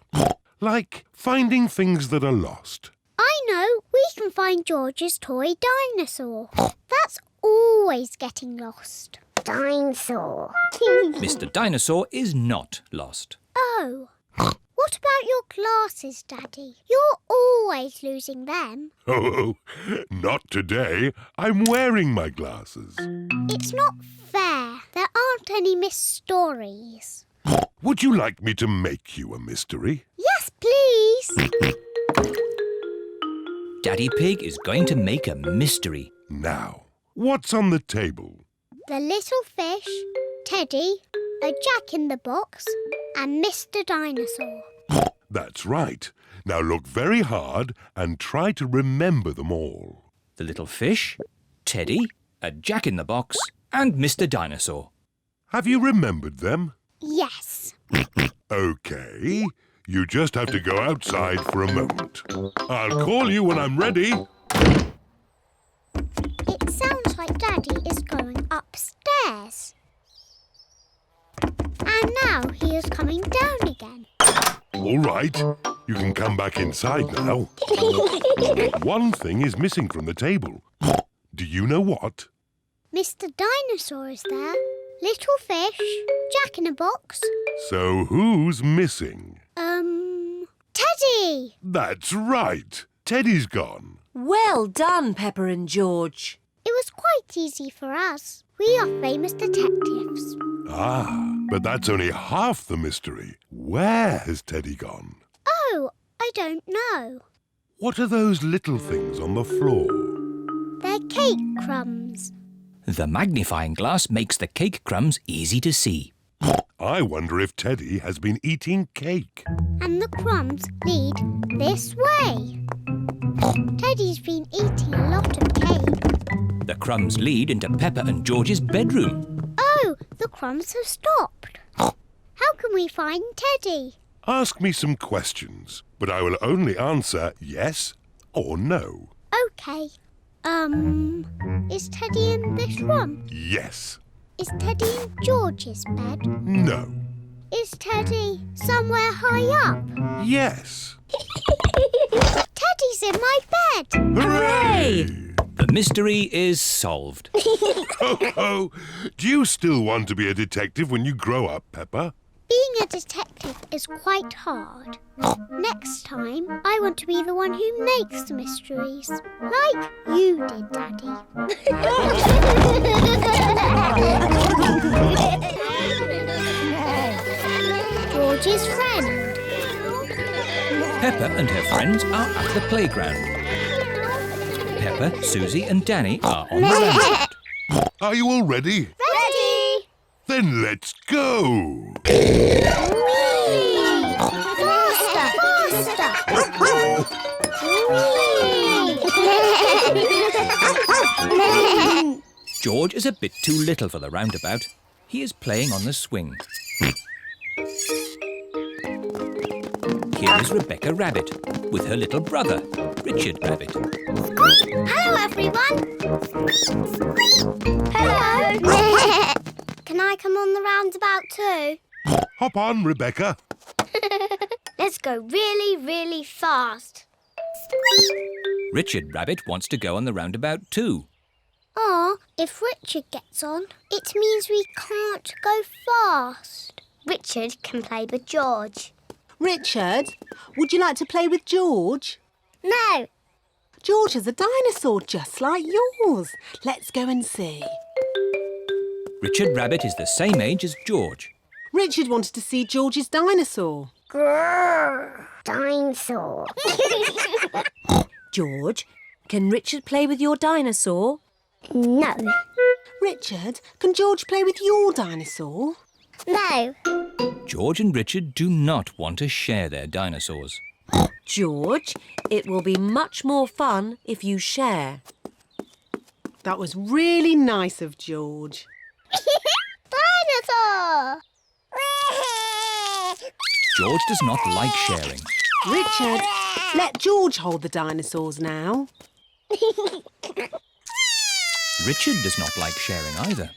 Like finding things that are lost. I know. We can find George's toy dinosaur. That's always getting lost. Dinosaur. Mr. Dinosaur is not lost. Oh. What about your glasses, Daddy? You're always losing them. Oh, not today. I'm wearing my glasses. It's not fair. There aren't any stories. Would you like me to make you a mystery? Yes, please. Daddy Pig is going to make a mystery. Now, what's on the table? The little fish, Teddy, a jack-in-the-box, and Mr. Dinosaur. That's right. Now look very hard and try to remember them all. The little fish, Teddy, a jack-in-the-box, and Mr. Dinosaur. Have you remembered them? Yes. OK. You just have to go outside for a moment. I'll call you when I'm ready. It sounds like Daddy is going upstairs. And now he is coming down again. All right. You can come back inside now. One thing is missing from the table. Do you know what? Mr. Dinosaur is there. Little fish, jack-in-a-box. So who's missing? Teddy! That's right. Teddy's gone. Well done, Peppa and George. It was quite easy for us. We are famous detectives. Ah, but that's only half the mystery. Where has Teddy gone? Oh, I don't know. What are those little things on the floor? They're cake crumbs. The magnifying glass makes the cake crumbs easy to see. I wonder if Teddy has been eating cake. And the crumbs lead this way. Teddy's been eating a lot of cake. The crumbs lead into Peppa and George's bedroom. Oh, the crumbs have stopped. How can we find Teddy? Ask me some questions, but I will only answer yes or no. OK. Is Teddy in this room? Yes. Is Teddy in George's bed? No. Is Teddy somewhere high up? Yes. Teddy's in my bed! Hooray! The mystery is solved. Oh, do you still want to be a detective when you grow up, Peppa? Being a detective is quite hard. Next time, I want to be the one who makes the mysteries. Like you did, Daddy. George's friend. Peppa and her friends are at the playground. Peppa, Suzy and Danny are on the roundabout. Are you all ready? Ready! Then let's go! Faster! Faster! George is a bit too little for the roundabout. He is playing on the swing. Here is Rebecca Rabbit with her little brother, Richard Rabbit. Hello, everyone. Hello. Can I come on the roundabout too? Hop on, Rebecca. Let's go really, really fast. Richard Rabbit wants to go on the roundabout too. If Richard gets on, it means we can't go fast. Richard can play with George. Richard, would you like to play with George? No. George is a dinosaur just like yours. Let's go and see. Richard Rabbit is the same age as George. Richard wanted to see George's dinosaur. Grrr, dinosaur. George, can Richard play with your dinosaur? No. Richard, can George play with your dinosaur? No. George and Richard do not want to share their dinosaurs. George, it will be much more fun if you share. That was really nice of George. Dinosaur! George does not like sharing. Richard, let George hold the dinosaurs now. Richard does not like sharing either.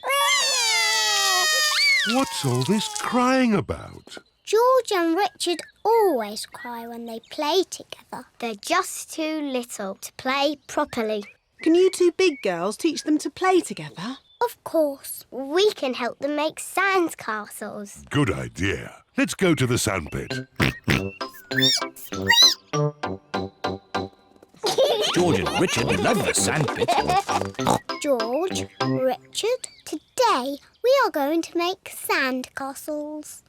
What's all this crying about? George and Richard always cry when they play together. They're just too little to play properly. Can you two big girls teach them to play together? Of course. We can help them make sand castles. Good idea. Let's go to the sandpit. George and Richard love the sandpit. George, Richard, today we are going to make sand castles.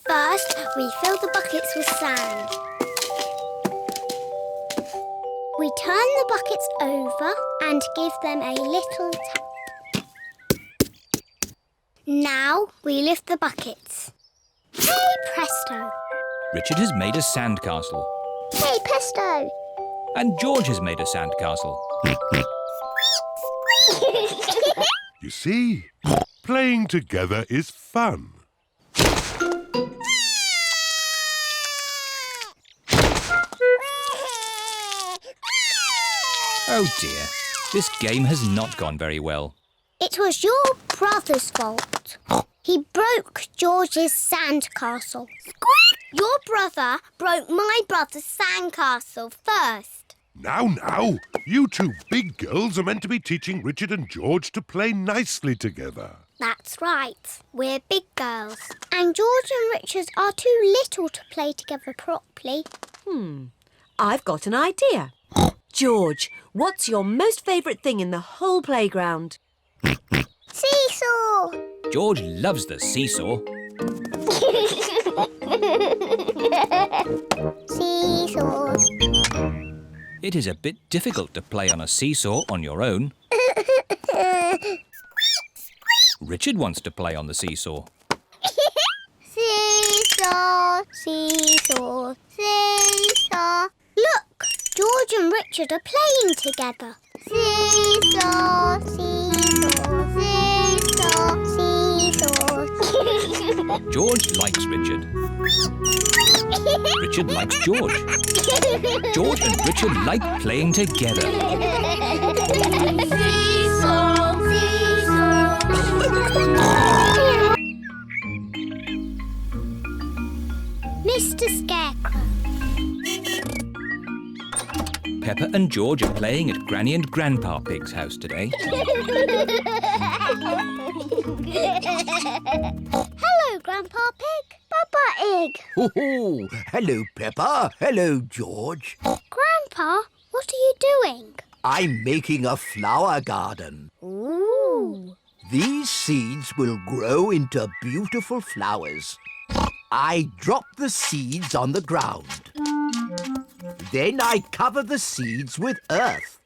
First, we fill the buckets with sand. We turn the buckets over and give them a little tap. Now we lift the buckets. Hey presto! Richard has made a sandcastle. Hey presto! And George has made a sandcastle. You see, playing together is fun. Oh dear, this game has not gone very well. It was your brother's fault. He broke George's sandcastle. Squeak! Your brother broke my brother's sandcastle first. Now, you two big girls are meant to be teaching Richard and George to play nicely together. That's right. We're big girls. And George and Richard are too little to play together properly. I've got an idea. George, what's your most favourite thing in the whole playground? Seesaw! George loves the seesaw. Seesaws. It is a bit difficult to play on a seesaw on your own. Richard wants to play on the seesaw. Seesaw, seesaw, seesaw. Look, George and Richard are playing together. Seesaw, seesaw, seesaw, seesaw. George likes Richard. Richard likes George. George and Richard like playing together. Seesaw, seesaw. Mr. Scarecrow. Peppa and George are playing at Granny and Grandpa Pig's house today. Hello, Grandpa Pig. Peppa Egg. Oh, hello, Peppa. Hello, George. Grandpa, what are you doing? I'm making a flower garden. Ooh. These seeds will grow into beautiful flowers. I drop the seeds on the ground. Then I cover the seeds with earth.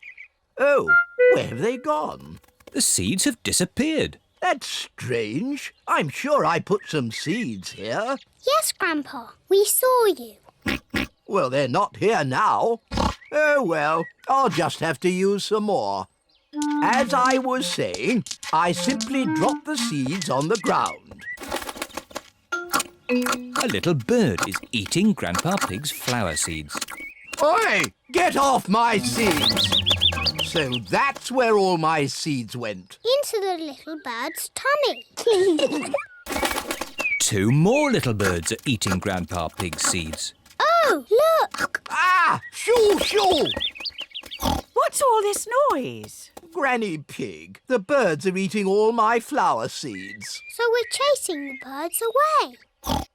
Oh, where have they gone? The seeds have disappeared. That's strange. I'm sure I put some seeds here. Yes, Grandpa, we saw you. Well, they're not here now. Oh, well, I'll just have to use some more. As I was saying, I simply drop the seeds on the ground. A little bird is eating Grandpa Pig's flower seeds. Oi! Get off my seeds! So that's where all my seeds went. Into the little bird's tummy. 2 more little birds are eating Grandpa Pig's seeds. Oh, look! Ah! Shoo, shoo! What's all this noise? Granny Pig, the birds are eating all my flower seeds. So we're chasing the birds away.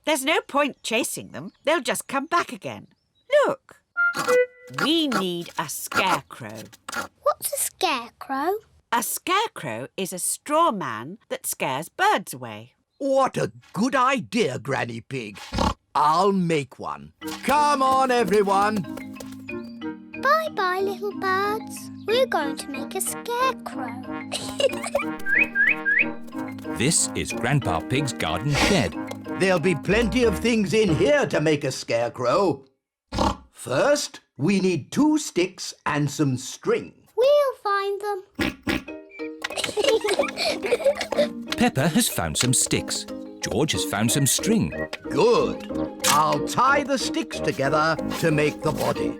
There's no point chasing them. They'll just come back again. Look. We need a scarecrow. What's a scarecrow? A scarecrow is a straw man that scares birds away. What a good idea, Granny Pig. I'll make one. Come on, everyone. Bye-bye, little birds. We're going to make a scarecrow. This is Grandpa Pig's garden shed. There'll be plenty of things in here to make a scarecrow. First, we need 2 sticks and some string. We'll find them. Peppa has found some sticks. George has found some string. Good. I'll tie the sticks together to make the body.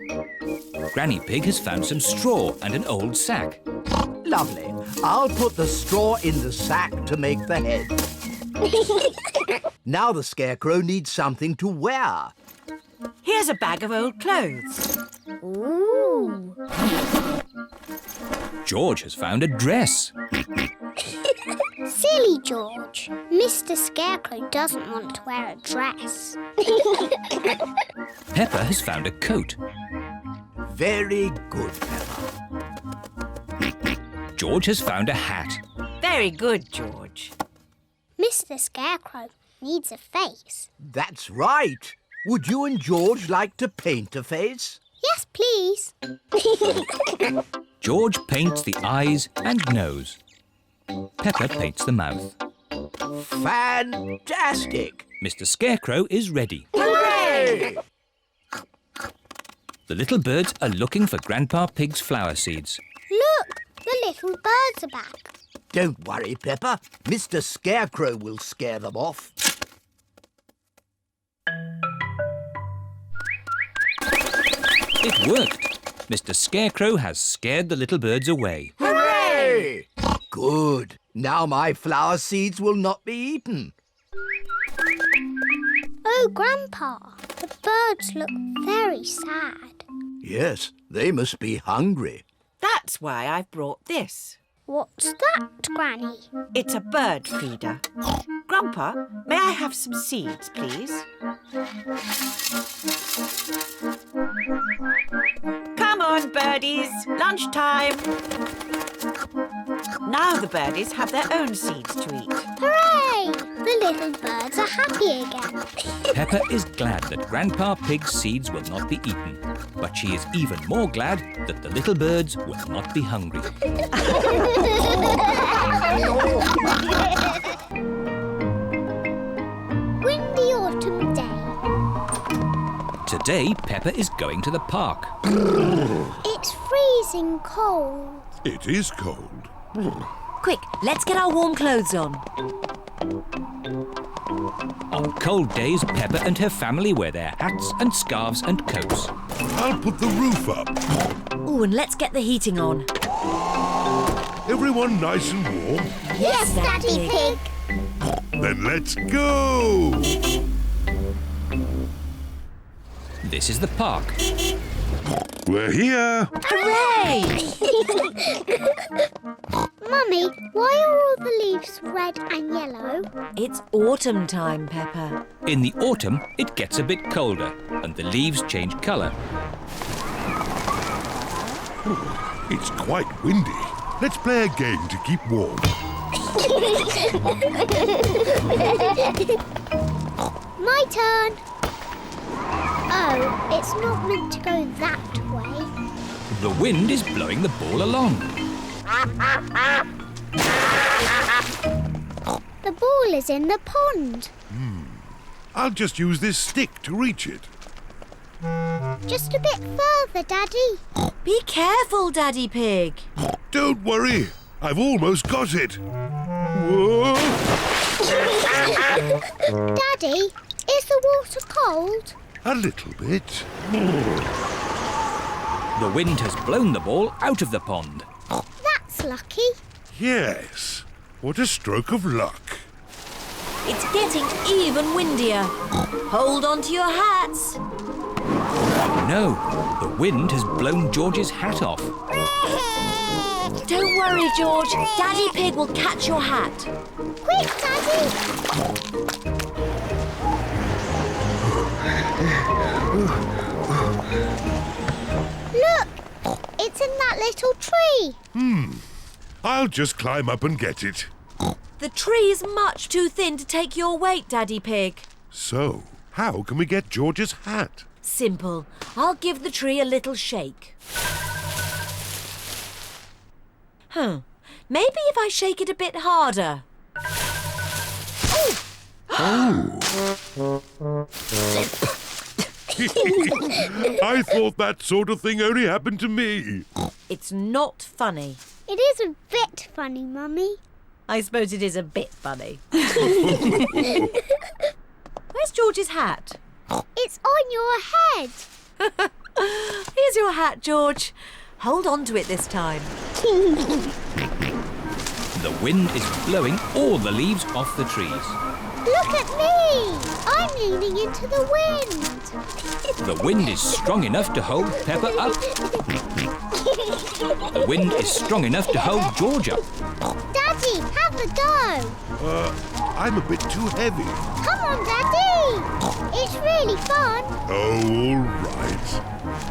Granny Pig has found some straw and an old sack. Lovely. I'll put the straw in the sack to make the head. Now the Scarecrow needs something to wear. Here's a bag of old clothes. Ooh. George has found a dress. Silly George. Mr. Scarecrow doesn't want to wear a dress. Peppa has found a coat. Very good, Peppa. George has found a hat. Very good, George. Mr. Scarecrow needs a face. That's right. Would you and George like to paint a face? Yes, please. George paints the eyes and nose. Peppa paints the mouth. Fantastic! Mr. Scarecrow is ready. Hooray! The little birds are looking for Grandpa Pig's flower seeds. Look, the little birds are back. Don't worry, Peppa. Mr. Scarecrow will scare them off. It worked. Mr. Scarecrow has scared the little birds away. Hooray! Good. Now my flower seeds will not be eaten. Oh, Grandpa, the birds look very sad. Yes, they must be hungry. That's why I've brought this. What's that, Granny? It's a bird feeder. Grandpa, may I have some seeds, please? Come on, birdies. Lunchtime. Now the birdies have their own seeds to eat. Hooray! The little birds are happy again. Peppa is glad that Grandpa Pig's seeds will not be eaten, but she is even more glad that the little birds will not be hungry. Windy autumn day. Today, Peppa is going to the park. It's freezing cold. It is cold. Quick, let's get our warm clothes on. On cold days, Peppa and her family wear their hats and scarves and coats. I'll put the roof up. Ooh, and let's get the heating on. Everyone nice and warm? Yes, Daddy Pig. Then let's go! This is the park. We're here. Hooray! Mummy, why are all the leaves red and yellow? It's autumn time, Peppa. In the autumn, it gets a bit colder and the leaves change colour. It's quite windy. Let's play a game to keep warm. My turn. Oh, it's not meant to go that way. The wind is blowing the ball along. The ball is in the pond. I'll just use this stick to reach it. Just a bit further, Daddy. Be careful, Daddy Pig. Don't worry. I've almost got it. Whoa! Daddy, is the water cold? A little bit. The wind has blown the ball out of the pond. That's lucky. Yes. What a stroke of luck. It's getting even windier. Hold on to your hats. No, the wind has blown George's hat off. Don't worry, George. Daddy Pig will catch your hat. Quick, Daddy. Look, it's in that little tree. I'll just climb up and get it. The tree's much too thin to take your weight, Daddy Pig. So, how can we get George's hat? Simple. I'll give the tree a little shake. Maybe if I shake it a bit harder. I thought that sort of thing only happened to me. It's not funny. It is a bit funny, Mummy. I suppose it is a bit funny. Where's George's hat? It's on your head. Here's your hat, George. Hold on to it this time. The wind is blowing all the leaves off the trees. Look at me. I'm leaning into the wind. The wind is strong enough to hold Peppa up. The wind is strong enough to hold George up. Daddy, have a go. I'm a bit too heavy. Come on, Daddy. It's really fun. Oh, all right.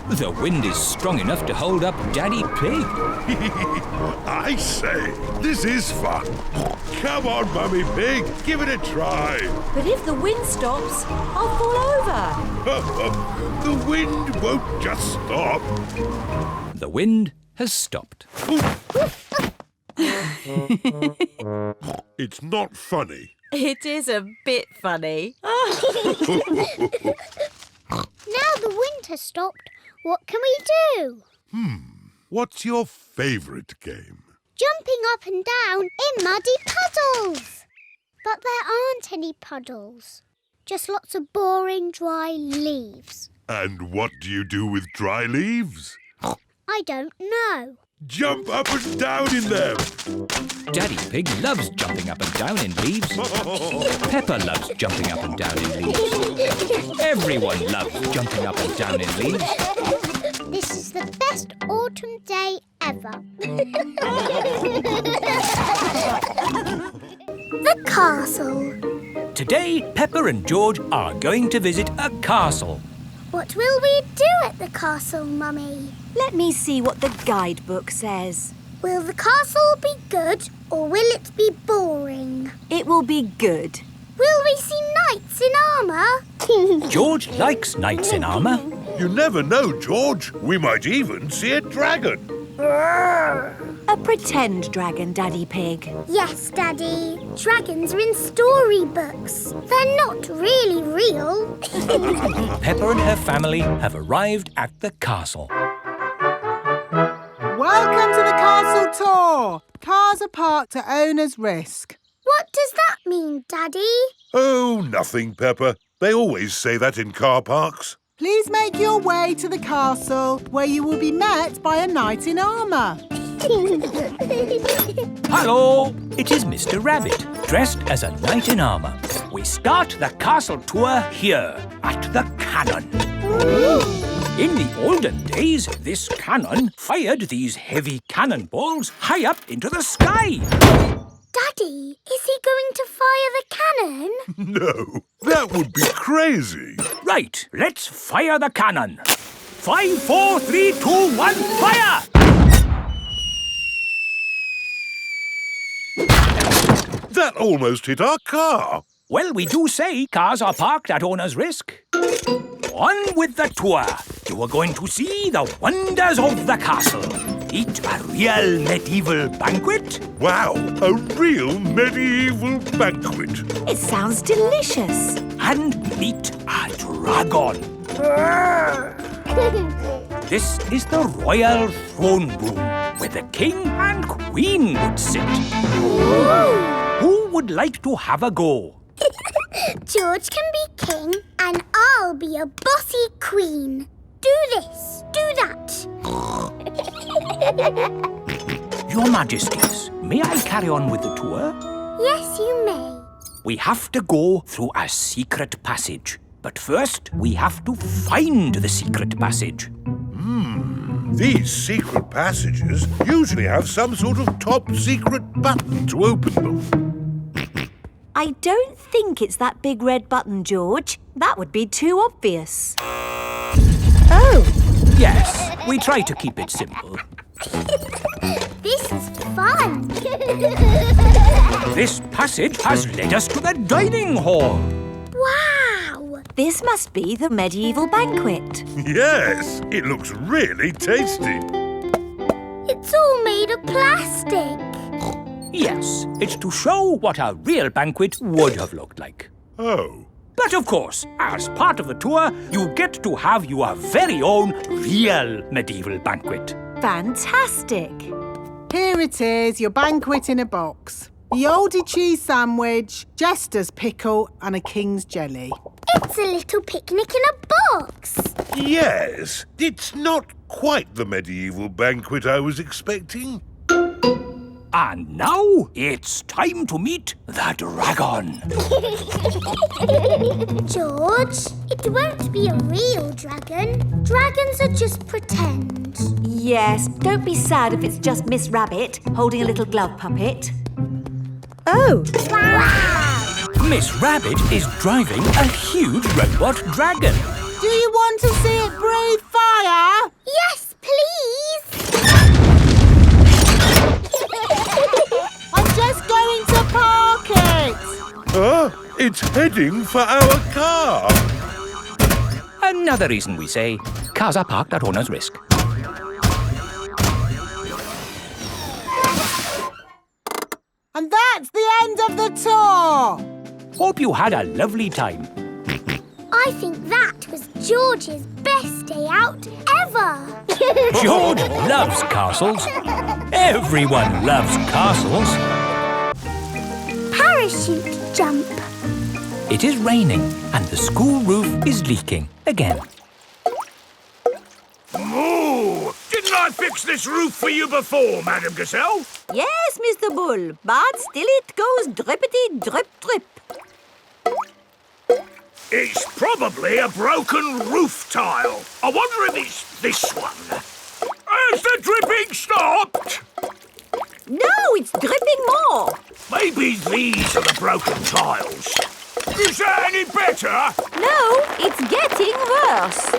The wind is strong enough to hold up Daddy Pig. I say, this is fun. Come on, Mummy Pig, give it a try. But if the wind stops, I'll fall over. The wind won't just stop. The wind has stopped. It's not funny. It is a bit funny. Now the wind has stopped. What can we do? What's your favourite game? Jumping up and down in muddy puddles. But there aren't any puddles. Just lots of boring, dry leaves. And what do you do with dry leaves? I don't know. Jump up and down in them. Daddy Pig loves jumping up and down in leaves. Peppa loves jumping up and down in leaves. Everyone loves jumping up and down in leaves. This is the best autumn day ever. The castle. Today, Peppa and George are going to visit a castle. What will we do at the castle, Mummy? Let me see what the guidebook says. Will the castle be good or will it be boring? It will be good. Will we see knights in armour? George likes knights in armour. You never know, George. We might even see a dragon. A pretend dragon, Daddy Pig. Yes, Daddy. Dragons are in storybooks. They're not really real. Peppa and her family have arrived at the castle. Welcome to the castle tour. Cars are parked at owner's risk. What does that mean, Daddy? Oh, nothing, Peppa. They always say that in car parks. Please make your way to the castle where you will be met by a knight in armour. Hello! It is Mr. Rabbit, dressed as a knight in armour. We start the castle tour here, at the cannon. In the olden days, this cannon fired these heavy cannonballs high up into the sky. Daddy, is he going to fire the cannon? No, that would be crazy. Right, let's fire the cannon. 5, 4, 3, 2, 1, fire! That almost hit our car. Well, we do say cars are parked at owner's risk. On with the tour. You are going to see the wonders of the castle. Eat a real medieval banquet. Wow, a real medieval banquet. It sounds delicious. And meet a dragon. This is the royal throne room where the king and queen would sit. Who would like to have a go? George can be king and I'll be a bossy queen. Do this, do that. Your Majesties, may I carry on with the tour? Yes, you may. We have to go through a secret passage. But first, we have to find the secret passage. These secret passages usually have some sort of top secret button to open them. I don't think it's that big red button, George. That would be too obvious. Oh, Yes, we try to keep it simple. this is fun. This passage has led us to the dining hall. Wow. This must be the medieval banquet. Yes, it looks really tasty. It's all made of plastic. Yes, it's to show what a real banquet would have looked like. Oh. But of course, as part of the tour, you get to have your very own real medieval banquet. Fantastic. Here it is, your banquet in a box. the oldie cheese sandwich, jester's pickle and a king's jelly. It's a little picnic in a box. Yes, it's not quite the medieval banquet I was expecting. And now it's time to meet the dragon. George, it won't be a real dragon. Dragons are just pretend. Yes, don't be sad if it's just Miss Rabbit holding a little glove puppet. Oh! Wow! Miss Rabbit is driving a huge robot dragon. Do you want to see it breathe fire? Yes, please. I'm just going to park it. It's heading for our car. Another reason we say cars are parked at owner's risk. And that's the end of the tour. Hope you had a lovely time. I think that was George's best day out ever. George loves castles. Everyone loves castles. Parachute jump. It is raining and the school roof is leaking again. Moo! Didn't I fix this roof for you before, Madam Gazelle? Yes, Mr. Bull, but still it goes drippity drip drip. It's probably a broken roof tile. I wonder if it's this one. Has the dripping stopped? No, it's dripping more. Maybe these are the broken tiles. Is that any better? No, it's getting worse.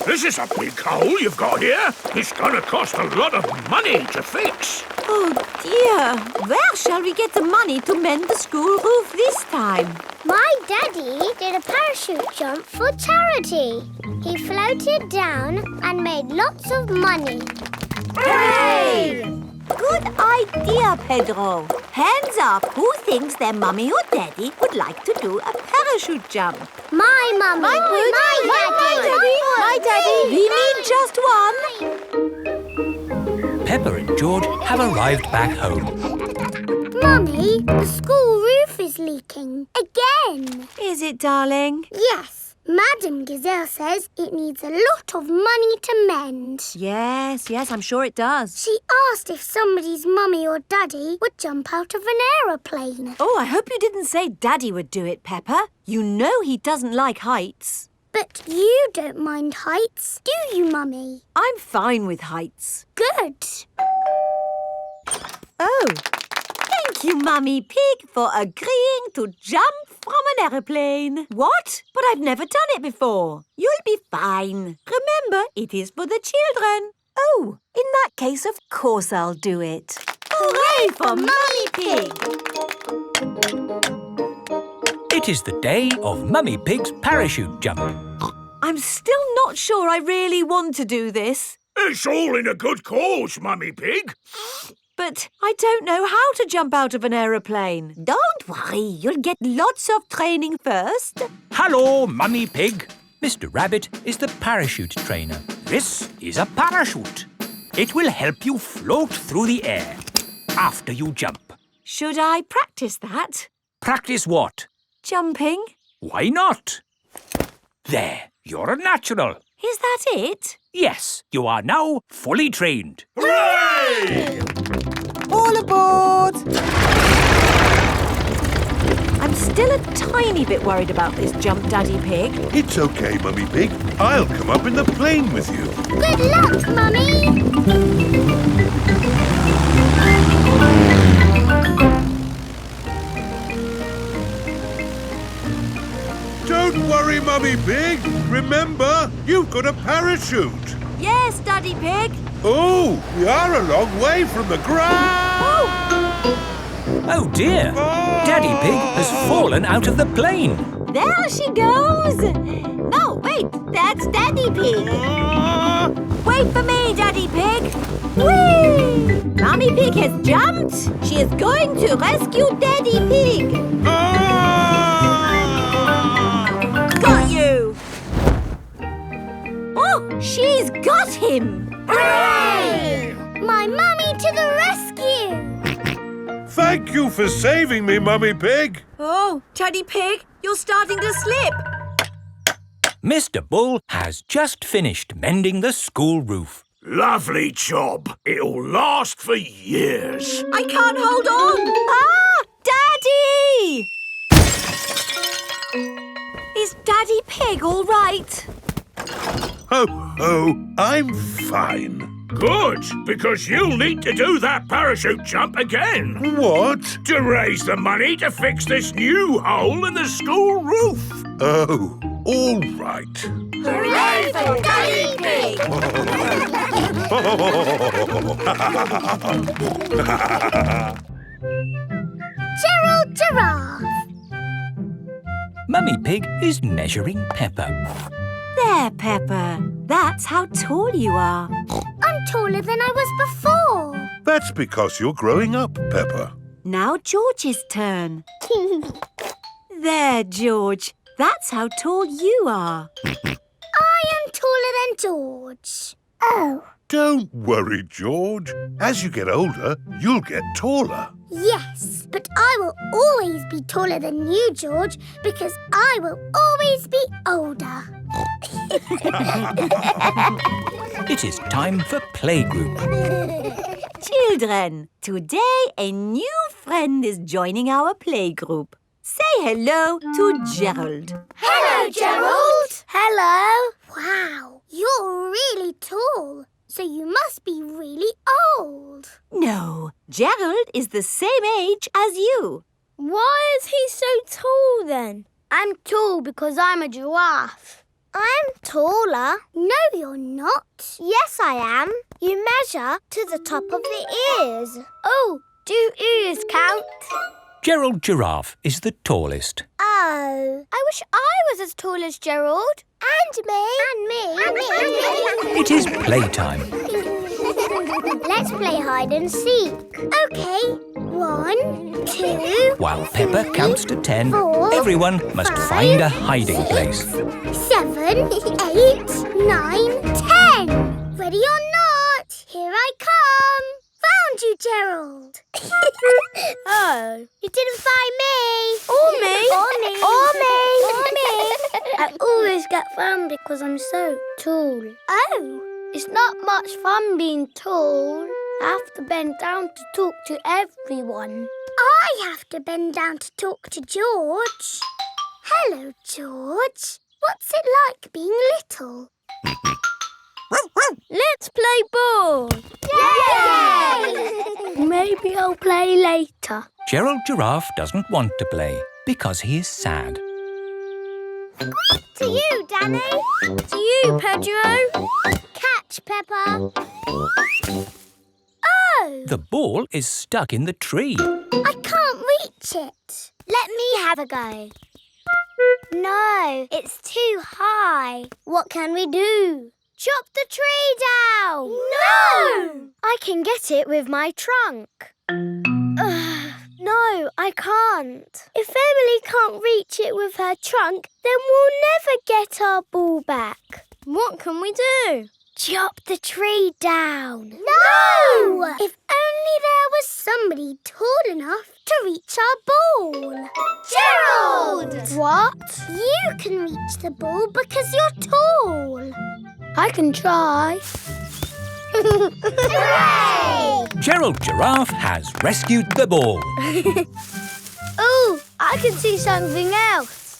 This is a big hole you've got here. It's gonna cost a lot of money to fix. Oh dear, where shall we get the money to mend the school roof this time? My daddy did a parachute jump for charity. He floated down and made lots of money. Hooray! Good idea, Pedro. Hands up, who thinks their mummy or daddy would like to do a parachute jump? My mummy. My daddy. We need just one. Peppa and George have arrived back home. Mummy, the school roof is leaking. Again. Is it, darling? Yes. Madam Gazelle says it needs a lot of money to mend. Yes, I'm sure it does. She asked if somebody's mummy or daddy would jump out of an aeroplane. Oh, I hope you didn't say Daddy would do it, Peppa. You know he doesn't like heights. But you don't mind heights, do you, Mummy? I'm fine with heights. Good. Oh, thank you, Mummy Pig, for agreeing to jump from an aeroplane. What? But I've never done it before. You'll be fine. Remember, it is for the children. Oh, in that case, of course I'll do it. Hooray for Mummy Pig! It is the day of Mummy Pig's parachute jump. I'm still not sure I really want to do this. It's all in a good cause, Mummy Pig. But I don't know how to jump out of an aeroplane. Don't worry, you'll get lots of training first. Hello, Mummy Pig. Mr. Rabbit is the parachute trainer. This is a parachute. It will help you float through the air after you jump. Should I practice that? Practice what? Jumping. Why not? There, you're a natural. Is that it? Yes, you are now fully trained. Hooray! All aboard! I'm still a tiny bit worried about this jump, Daddy Pig. It's okay, Mummy Pig. I'll come up in the plane with you. Good luck, Mummy! Don't worry, Mummy Pig. Remember, you've got a parachute. Yes, Daddy Pig. Oh, we are a long way from the ground. Oh dear, Daddy Pig has fallen out of the plane. There she goes. No, wait, that's Daddy Pig. Wait for me, Daddy Pig. Whee! Mummy Pig has jumped. She is going to rescue Daddy Pig. Got you. Oh, she's got him. Hooray! My mummy to the rescue! Thank you for saving me, Mummy Pig. Oh, Daddy Pig, you're starting to slip. Mr. Bull has just finished mending the school roof. Lovely job. It'll last for years. I can't hold on. Ah, Daddy! Is Daddy Pig all right? Ho, ho, I'm fine. Good, because you'll need to do that parachute jump again. What? To raise the money to fix this new hole in the school roof. Oh, all right. Hooray for Daddy Pig! Gerald Giraffe. Mummy Pig is measuring Peppa. There, Peppa. That's how tall you are. I'm taller than I was before. That's because you're growing up, Peppa. Now George's turn. There, George. That's how tall you are. I am taller than George. Oh. Don't worry, George. As you get older, you'll get taller. Yes, but I will always be taller than you, George, because I will always be older. It is time for playgroup. Children, today a new friend is joining our playgroup. Say hello to Gerald. Hello, Gerald. Hello. Wow, you're really tall. So you must be really old. No, Gerald is the same age as you. Why is he so tall then? I'm tall because I'm a giraffe. I'm taller. No, you're not. Yes, I am. You measure to the top of the ears. Oh, do ears count? Gerald Giraffe is the tallest. Oh. I wish I was as tall as Gerald. And me. And me. And me. And me. It is playtime. Let's play hide and seek. OK. 1, 2... While Peppa counts to 10, 4, everyone must 5, find a hiding 6, place. 7, 8, 9, 10. Ready or not, here I come. Found you, Gerald. Oh. You didn't find me. Or me. Or me. Or me. Or me. I always get found because I'm so tall. Oh. It's not much fun being tall. I have to bend down to talk to everyone. I have to bend down to talk to George. Hello, George. What's it like being little? Let's play ball. Yay! Maybe I'll play later. Gerald Giraffe doesn't want to play because he is sad. To you, Danny. To you, Pedro. Catch, Peppa. Oh! The ball is stuck in the tree. I can't reach it. Let me have a go. No, it's too high. What can we do? Chop the tree down. No! I can get it with my trunk. No, I can't. If Emily can't reach it with her trunk, then we'll never get our ball back. What can we do? Chop the tree down. No! If only there was somebody tall enough to reach our ball. Gerald! What? You can reach the ball because you're tall. I can try. Hooray! Gerald Giraffe has rescued the ball. Oh, I can see something else.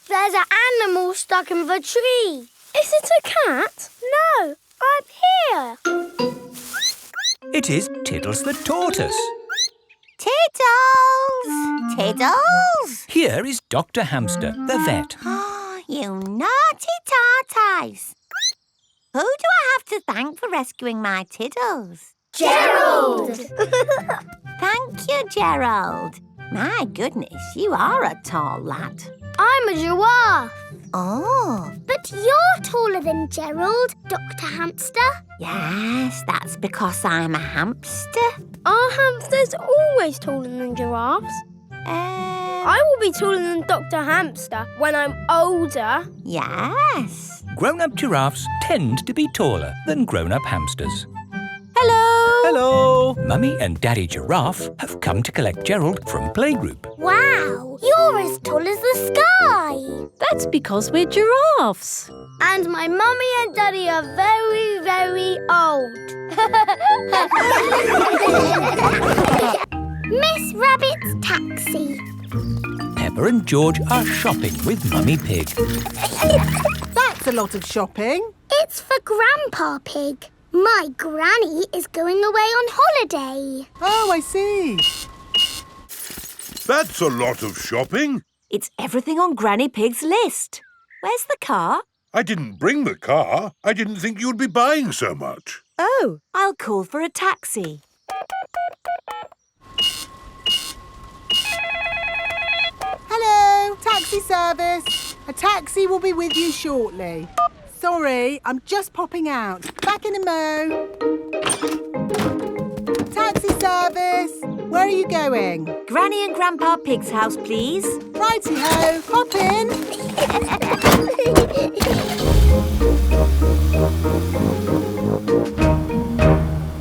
There's an animal stuck in the tree. Is it a cat? No, up here. It is Tiddles the tortoise. Tiddles! Tiddles! Here is Dr. Hamster, the vet. Oh, you naughty tortoise. Who do I have to thank for rescuing my Tiddles? Gerald! Thank you, Gerald. My goodness, you are a tall lad. I'm a giraffe. Oh. But you're taller than Gerald, Dr. Hamster. Yes, that's because I'm a hamster. Are hamsters always taller than giraffes? I will be taller than Dr. Hamster when I'm older. Yes. Grown-up giraffes tend to be taller than grown-up hamsters. Hello! Hello. Mummy and Daddy Giraffe have come to collect Gerald from playgroup. Wow, you're as tall as the sky. That's because we're giraffes. And my mummy and daddy are very, very old. Miss Rabbit's taxi. Peppa and George are shopping with Mummy Pig. That's a lot of shopping. It's for Grandpa Pig. My granny is going away on holiday. Oh, I see. That's a lot of shopping. It's everything on Granny Pig's list. Where's the car? I didn't bring the car. I didn't think you'd be buying so much. Oh, I'll call for a taxi. Hello, taxi service. A taxi will be with you shortly. Sorry, I'm just popping out. Back in a mo. Taxi service. Where are you going? Granny and Grandpa Pig's house, please. Righty-ho, hop in.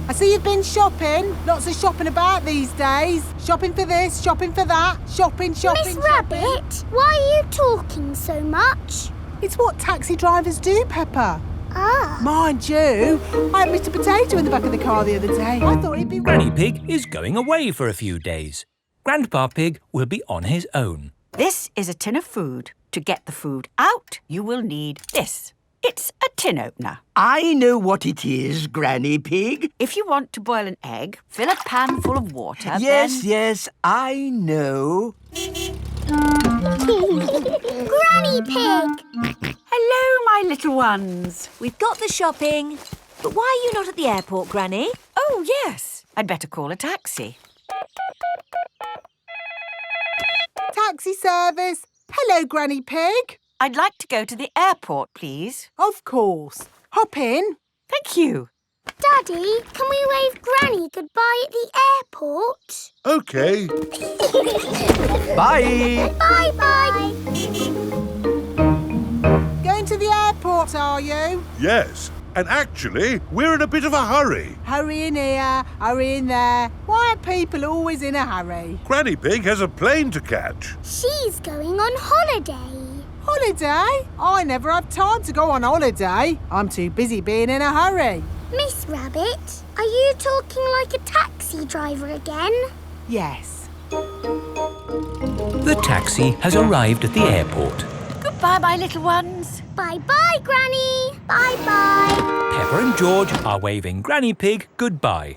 I see you've been shopping. Lots of shopping about these days. Shopping for this, shopping for that. Shopping. Miss Rabbit, why are you talking so much? It's what taxi drivers do, Peppa. Ah. Mind you, I had Mr. Potato in the back of the car the other day. I thought he'd be... Granny Pig is going away for a few days. Grandpa Pig will be on his own. This is a tin of food. To get the food out, you will need this. It's a tin opener. I know what it is, Granny Pig. If you want to boil an egg, fill a pan full of water, Yes, I know. Granny Pig! Hello, my little ones. We've got the shopping. But why are you not at the airport, Granny? Oh, yes. I'd better call a taxi. Taxi service. Hello, Granny Pig. I'd like to go to the airport, please. Of course. Hop in. Thank you. Daddy, can we wave Granny goodbye at the airport? OK. Bye. Bye-bye. Going to the airport, are you? Yes. And actually, we're in a bit of a hurry. Hurry in here, hurry in there. Why are people always in a hurry? Granny Pig has a plane to catch. She's going on holiday. Holiday? I never have time to go on holiday. I'm too busy being in a hurry. Miss Rabbit, are you talking like a taxi driver again? Yes. The taxi has arrived at the airport. Goodbye, my little ones. Bye-bye, Granny. Bye-bye. Peppa and George are waving Granny Pig goodbye.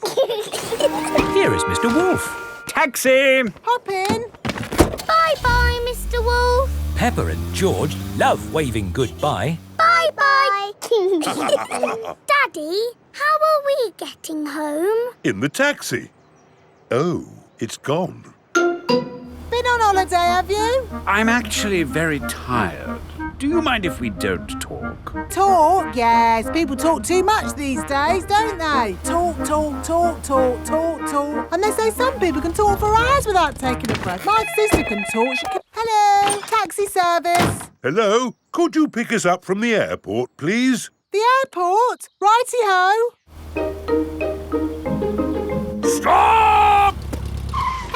Here is Mr. Wolf. Taxi! Hop in. Bye-bye, Mr. Wolf. Peppa and George love waving goodbye. Bye-bye. Daddy, how are we getting home? In the taxi. Oh, it's gone. Been on holiday, have you? I'm actually very tired. Do you mind if we don't talk? Talk? Yes. People talk too much these days, don't they? Talk. And they say some people can talk for hours without taking a breath. My sister can talk. She can... Hello, taxi service. Hello? Could you pick us up from the airport, please? The airport? Righty-ho. Stop!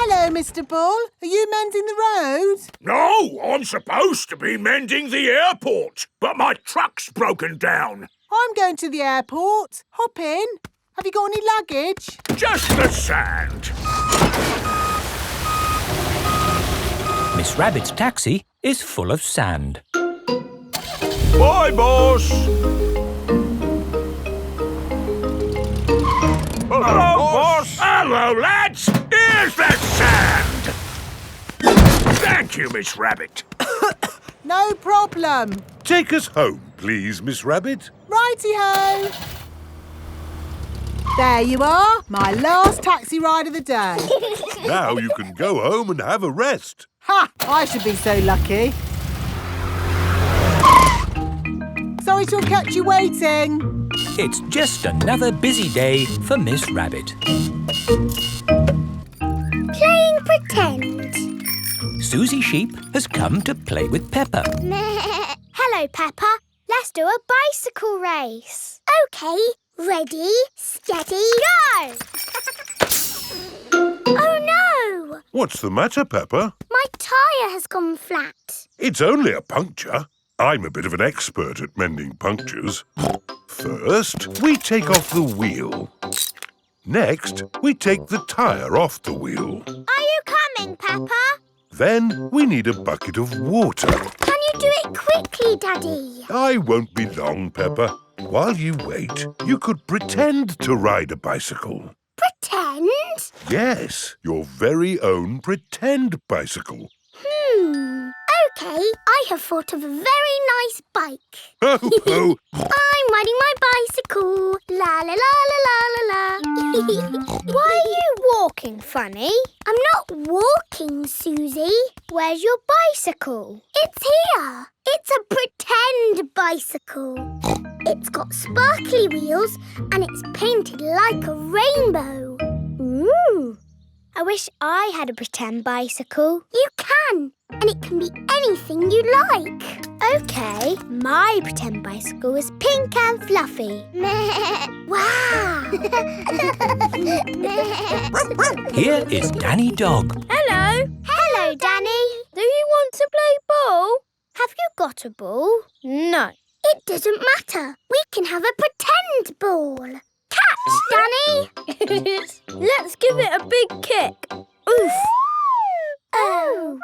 Hello, Mr. Bull. Are you mending the road? No, I'm supposed to be mending the airport, but my truck's broken down. I'm going to the airport. Hop in. Have you got any luggage? Just the sand. Miss Rabbit's taxi is full of sand. Bye, boss. Hello, boss. Hello, lads. Here's the sand. Thank you, Miss Rabbit. No problem. Take us home, please, Miss Rabbit. Righty-ho. There you are, my last taxi ride of the day. Now you can go home and have a rest. Ha! I should be so lucky. Sorry to have kept you waiting. It's just another busy day for Miss Rabbit. Playing pretend. Suzy Sheep has come to play with Peppa. Hello, Peppa. Let's do a bicycle race. OK, Ready, steady, go! Oh no! What's the matter, Peppa? My tyre has gone flat. It's only a puncture. I'm a bit of an expert at mending punctures. First, we take off the wheel. Next, we take the tyre off the wheel. Are you coming, Peppa? Then we need a bucket of water. Can you do it quickly, Daddy? I won't be long, Peppa. While you wait, you could pretend to ride a bicycle. Pretend? Yes, your very own pretend bicycle. OK, I have thought of a very nice bike. Ho, ho! I'm riding my bicycle. La la la la la la la. Why are you walking funny? I'm not walking, Suzy. Where's your bicycle? It's here. It's a pretend bicycle. It's got sparkly wheels and it's painted like a rainbow. Ooh. I wish I had a pretend bicycle. You can, and it can be anything you like. OK, my pretend bicycle is pink and fluffy. Wow! Here is Danny Dog. Hello. Hello, Danny. Do you want to play ball? Have you got a ball? No. It doesn't matter. We can have a pretend ball. Catch, Danny! Let's give it a big kick. Oof. Oh.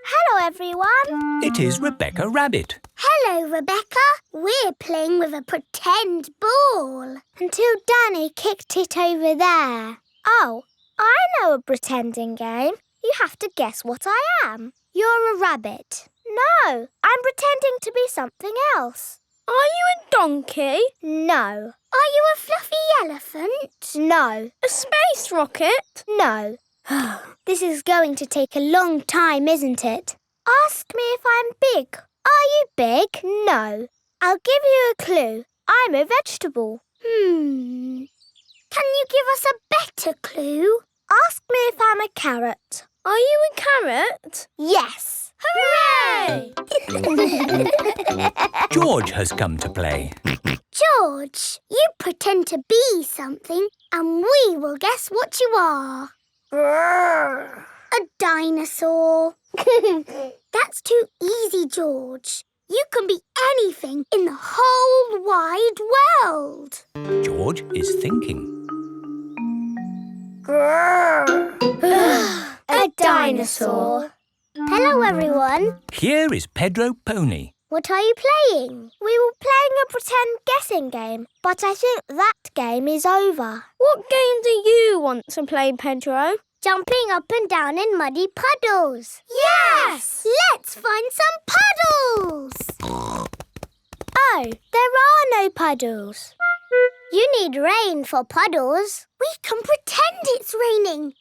Hello, everyone. It is Rebecca Rabbit. Hello, Rebecca. We're playing with a pretend ball. Until Danny kicked it over there. Oh, I know a pretending game. You have to guess what I am. You're a rabbit. No, I'm pretending to be something else. Are you a donkey? No. Are you a fluffy elephant? No. A space rocket? No. This is going to take a long time, isn't it? Ask me if I'm big. Are you big? No. I'll give you a clue. I'm a vegetable. Can you give us a better clue? Ask me if I'm a carrot. Are you a carrot? Yes. Hooray! George has come to play. George, you pretend to be something and we will guess what you are. A dinosaur. That's too easy, George. You can be anything in the whole wide world. George is thinking. A dinosaur. Hello, everyone. Here is Pedro Pony. What are you playing? We were playing a pretend guessing game, but I think that game is over. What game do you want to play, Pedro? Jumping up and down in muddy puddles. Yes! Let's find some puddles! Oh, there are no puddles. You need rain for puddles. We can pretend it's raining.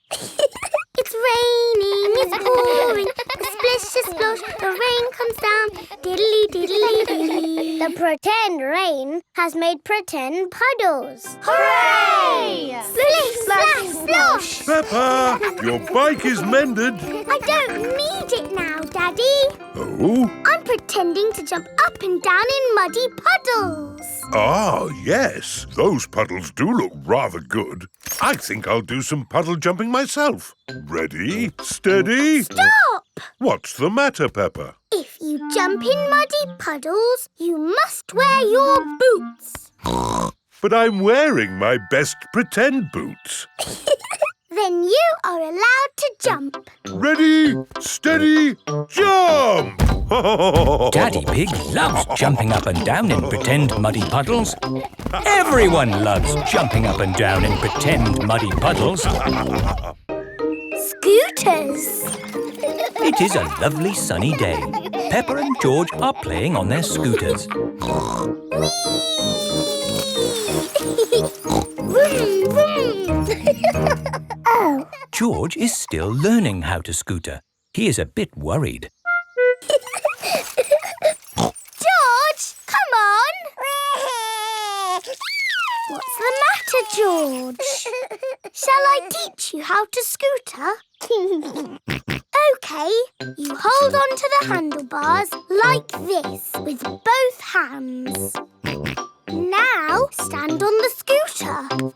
It's raining, it's pouring, splish, splosh, the rain comes down, diddly diddly dee. The pretend rain has made pretend puddles. Hooray! Splish, splash, splosh! Peppa, your bike is mended. I don't need it now, Daddy. Oh? I'm pretending to jump up and down in muddy puddles. Ah, yes. Those puddles do look rather good. I think I'll do some puddle jumping myself. Ready, steady... Stop! What's the matter, Peppa? If you jump in muddy puddles, you must wear your boots. But I'm wearing my best pretend boots. Then you are allowed to jump. Ready, steady, jump! Daddy Pig loves jumping up and down in pretend muddy puddles. Everyone loves jumping up and down in pretend muddy puddles. Scooters. It is a lovely sunny day. Peppa and George are playing on their scooters. Vroom, vroom. Oh. George is still learning how to scooter. He is a bit worried. George, come on. What's the matter, George? Shall I teach you how to scooter? OK, you hold on to the handlebars like this with both hands. Now stand on the Oh.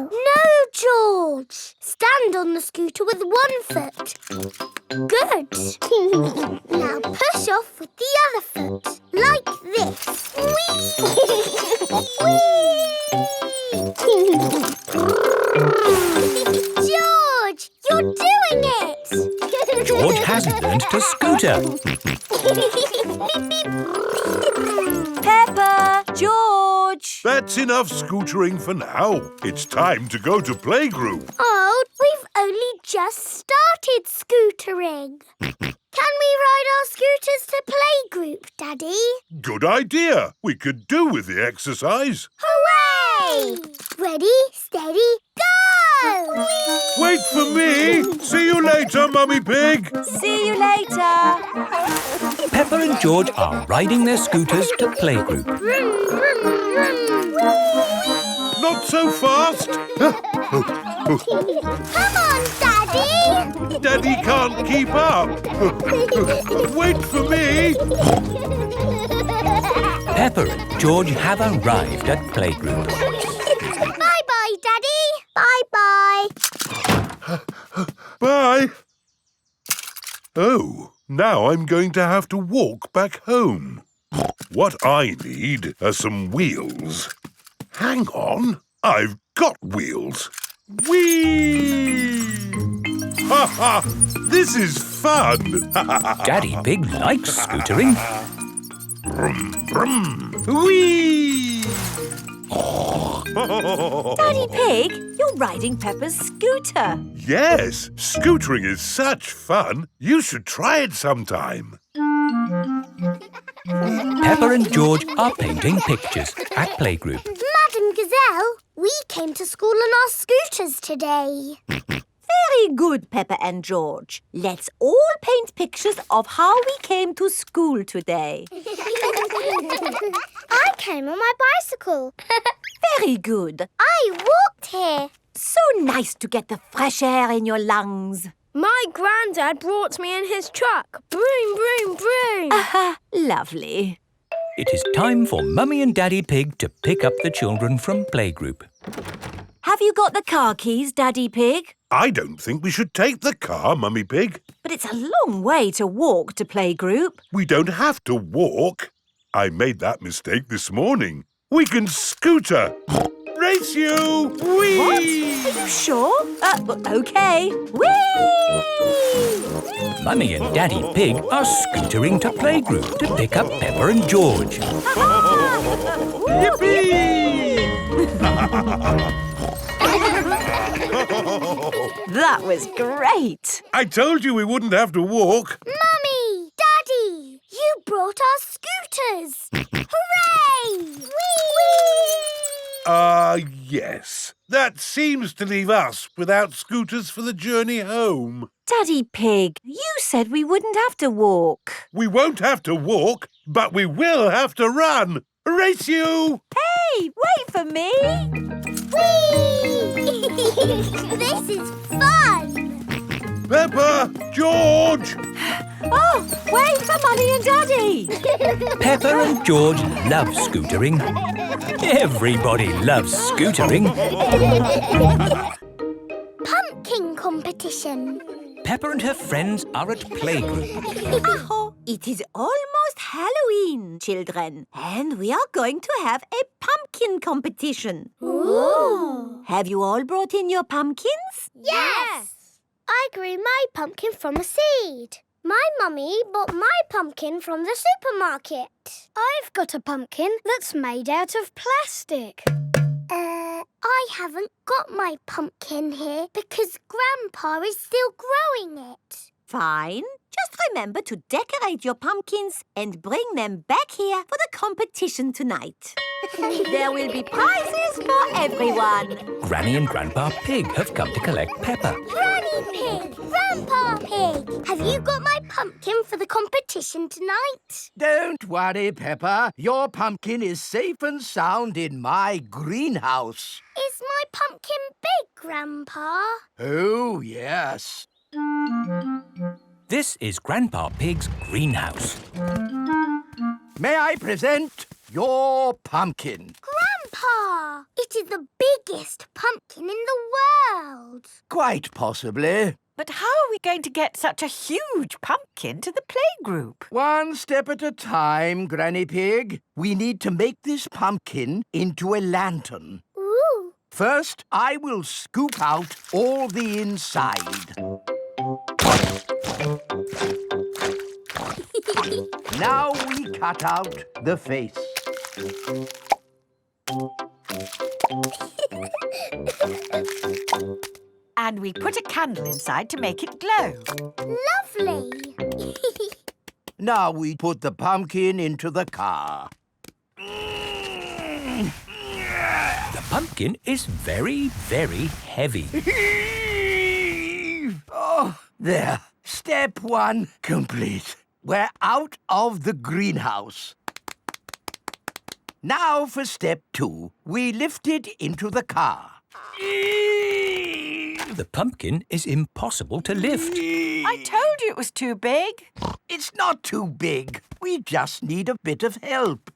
No, George. Stand on the scooter with one foot. Good. Now push off with the other foot, like this. George, you're doing it! George has learned to scooter. Peppa! George! That's enough scootering for now. It's time to go to playgroup. Oh, we've only just started scootering. Can we ride our scooters to playgroup, Daddy? Good idea. We could do with the exercise. Hooray! Ready, steady, go! Wait for me. See you later, Mummy Pig. See you later! Peppa and George are riding their scooters to playgroup. Vroom, vroom, vroom. Not so fast. Come on, Daddy! Daddy can't keep up. Wait for me. Peppa and George have arrived at playgroup. Bye-bye, Daddy. Bye-bye. Bye. Oh, now I'm going to have to walk back home. What I need are some wheels. Hang on, I've got wheels. Whee! Ha ha! This is fun! Daddy Pig likes scootering. Brum, brum. Whee! Daddy Pig, you're riding Peppa's scooter. Yes, scootering is such fun. You should try it sometime. Peppa and George are painting pictures at playgroup. Madam Gazelle, we came to school on our scooters today. Very good, Peppa and George. Let's all paint pictures of how we came to school today. I came on my bicycle. Very good. I walked here. So nice to get the fresh air in your lungs. My granddad brought me in his truck. Broom, broom, broom. Lovely. It is time for Mummy and Daddy Pig to pick up the children from playgroup. Have you got the car keys, Daddy Pig? I don't think we should take the car, Mummy Pig. But it's a long way to walk to playgroup. We don't have to walk. I made that mistake this morning. We can scooter. Race you! Whee! What? Are you sure? OK. Whee! Mummy and Daddy Pig are scootering to playgroup to pick up Peppa and George. Yippee! That was great. I told you we wouldn't have to walk. Mummy! Daddy! You brought our scooters! Hooray! Whee! Yes. That seems to leave us without scooters for the journey home. Daddy Pig, you said we wouldn't have to walk. We won't have to walk, but we will have to run. Race you! Hey, wait for me. Whee! This is fun! Peppa! George! Oh, wait for Mummy and Daddy. Peppa and George love scootering. Everybody loves scootering. Pumpkin competition. Peppa and her friends are at playgroup. It is almost Halloween, children, and we are going to have a pumpkin competition. Ooh. Have you all brought in your pumpkins? Yes! I grew my pumpkin from a seed. My mummy bought my pumpkin from the supermarket. I've got a pumpkin that's made out of plastic. I haven't got my pumpkin here because Grandpa is still growing it. Fine. Just remember to decorate your pumpkins and bring them back here for the competition tonight. There will be prizes for everyone. Granny and Grandpa Pig have come to collect Peppa. Granny Pig! Grandpa Pig! Have you got my pumpkin for the competition tonight? Don't worry, Peppa. Your pumpkin is safe and sound in my greenhouse. Is my pumpkin big, Grandpa? Oh, yes. This is Grandpa Pig's greenhouse. May I present your pumpkin? Grandpa! Papa, it is the biggest pumpkin in the world. Quite possibly. But how are we going to get such a huge pumpkin to the playgroup? One step at a time, Granny Pig. We need to make this pumpkin into a lantern. Ooh. First, I will scoop out all the inside. Now we cut out the face. And we put a candle inside to make it glow. Lovely. Now we put the pumpkin into the car. The pumpkin is very, very heavy. Oh, there. Step one complete. We're out of the greenhouse. Now for step two. We lift it into the car. The pumpkin is impossible to lift. I told you it was too big. It's not too big. We just need a bit of help.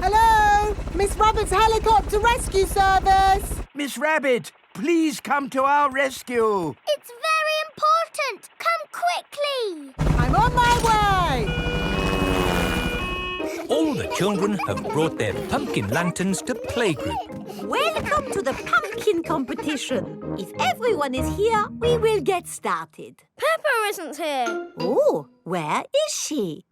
Hello? Miss Rabbit's helicopter rescue service. Miss Rabbit, please come to our rescue. It's very important. Come quickly. I'm on my way. All the children have brought their pumpkin lanterns to playgroup. Welcome to the pumpkin competition. If everyone is here, we will get started. Peppa isn't here. Oh, where is she?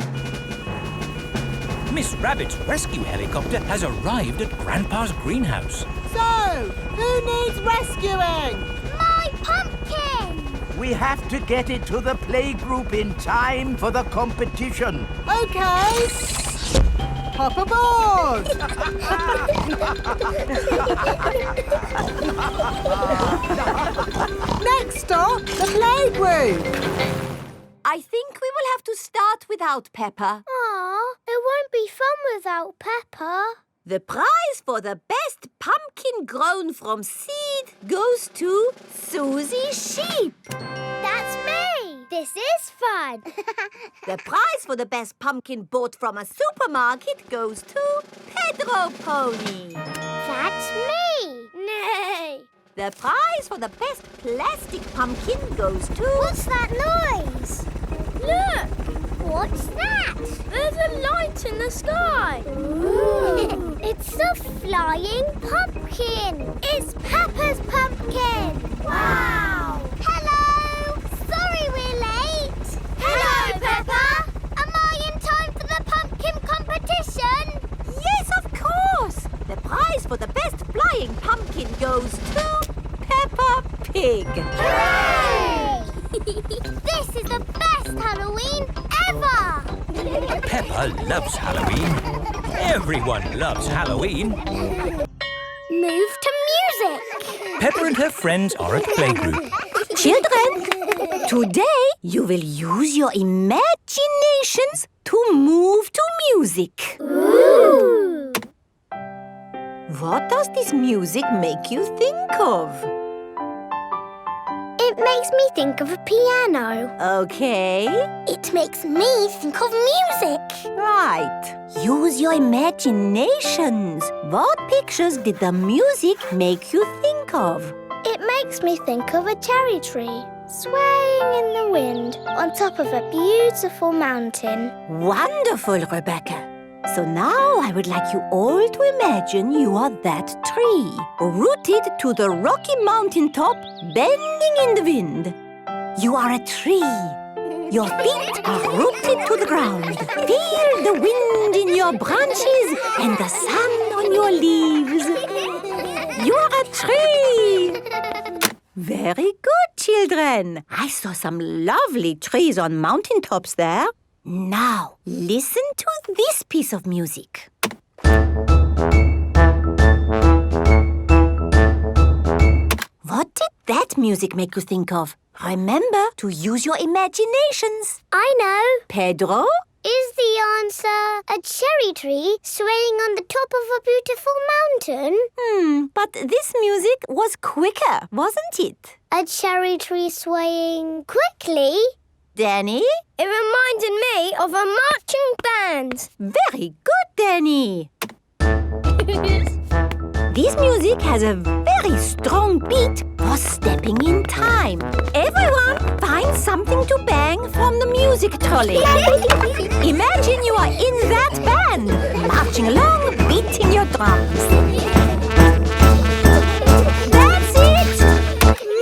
Miss Rabbit's rescue helicopter has arrived at Grandpa's greenhouse. So, who needs rescuing? My pumpkin. We have to get it to the playgroup in time for the competition. Okay. Hop aboard. Next stop, the playgroup. I think we will have to start without Peppa. Aw, it won't be fun without Peppa. The prize for the best pumpkin grown from seed goes to Suzy Sheep. That's me. This is fun. The prize for the best pumpkin bought from a supermarket goes to Pedro Pony. That's me. Nay. The prize for the best plastic pumpkin goes to... What's that noise? Look. What's that? There's a light in the sky. Ooh. It's a flying pumpkin. It's Peppa's pumpkin. Wow. Hello. Sorry we're late. Hello, Peppa. Am I in time for the pumpkin competition? Yes, of course. The prize for the best flying pumpkin goes to Peppa Pig. Hooray! This is the best Halloween ever! Peppa loves Halloween. Everyone loves Halloween. Move to music. Peppa and her friends are at playgroup. Children, today you will use your imaginations to move to music. Ooh. What does this music make you think of? It makes me think of a piano. Okay. It makes me think of music. Right. Use your imaginations. What pictures did the music make you think of? It makes me think of a cherry tree swaying in the wind on top of a beautiful mountain. Wonderful, Rebecca. So now I would like you all to imagine you are that tree, rooted to the rocky mountain top, bending in the wind. You are a tree. Your feet are rooted to the ground. Feel the wind in your branches and the sun on your leaves. You are a tree. Very good, children. I saw some lovely trees on mountain tops there. Now, listen to this piece of music. What did that music make you think of? Remember to use your imaginations. I know. Pedro? Is the answer a cherry tree swaying on the top of a beautiful mountain? But this music was quicker, wasn't it? A cherry tree swaying quickly? Danny? It reminded me of a marching band. hands. Very good, Danny. This music has a very strong beat for stepping in time. Everyone find something to bang from the music trolley. Imagine you are in that band, marching along, beating your drums. That's it!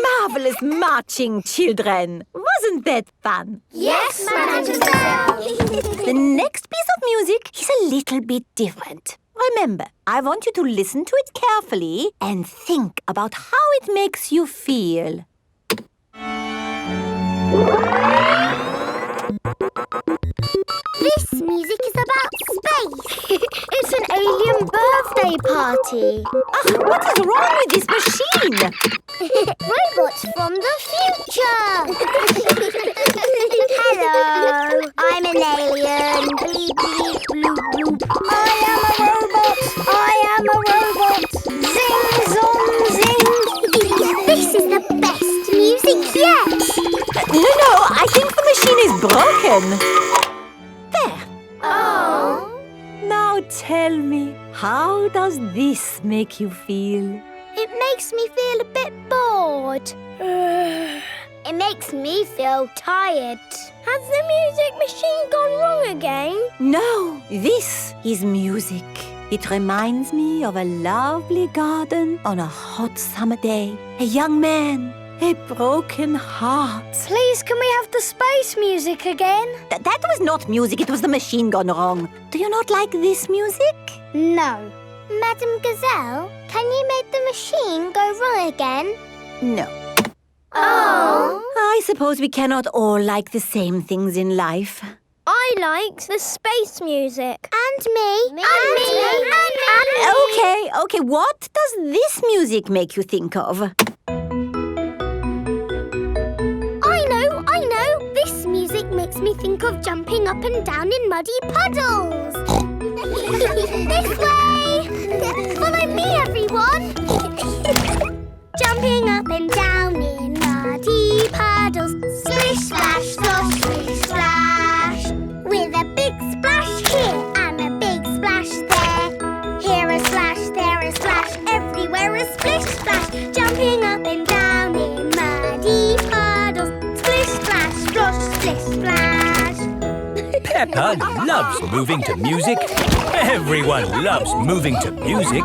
Marvelous marching, children. Wasn't that fun? Yes, Madame Giselle. The next piece of music is a little bit different. Remember, I want you to listen to it carefully and think about how it makes you feel. This music is about space. It's an alien birthday party. What is wrong with this machine? Robots from the future. Hello, I'm an alien. Bleep, bleep, bloop, bloop. I am a robot. I am a robot. Zing, zong, zing. This is the best music yet. No, I think the machine is broken. There. Oh. Now tell me, how does this make you feel? It makes me feel a bit bored. It makes me feel tired. Has the music machine gone wrong again? No, this is music. It reminds me of a lovely garden on a hot summer day. A young man, a broken heart. Please, can we have the space music again? That was not music, it was the machine gone wrong. Do you not like this music? No. Madame Gazelle, can you make the machine go wrong again? No. Oh. I suppose we cannot all like the same things in life. I like the space music. And me. And me. Okay, what does this music make you think of? I know. This music makes me think of jumping up and down in muddy puddles. This way. Follow me, everyone. Jumping up and down in muddy puddles. Splish, splash, slosh, splish, splash. With a big splash here and a big splash there. Here a splash, there a splash, everywhere a splish, splash. Jumping up and down in muddy puddles. Splish, splash, slosh, splish, splash. Peppa loves moving to music. Everyone loves moving to music.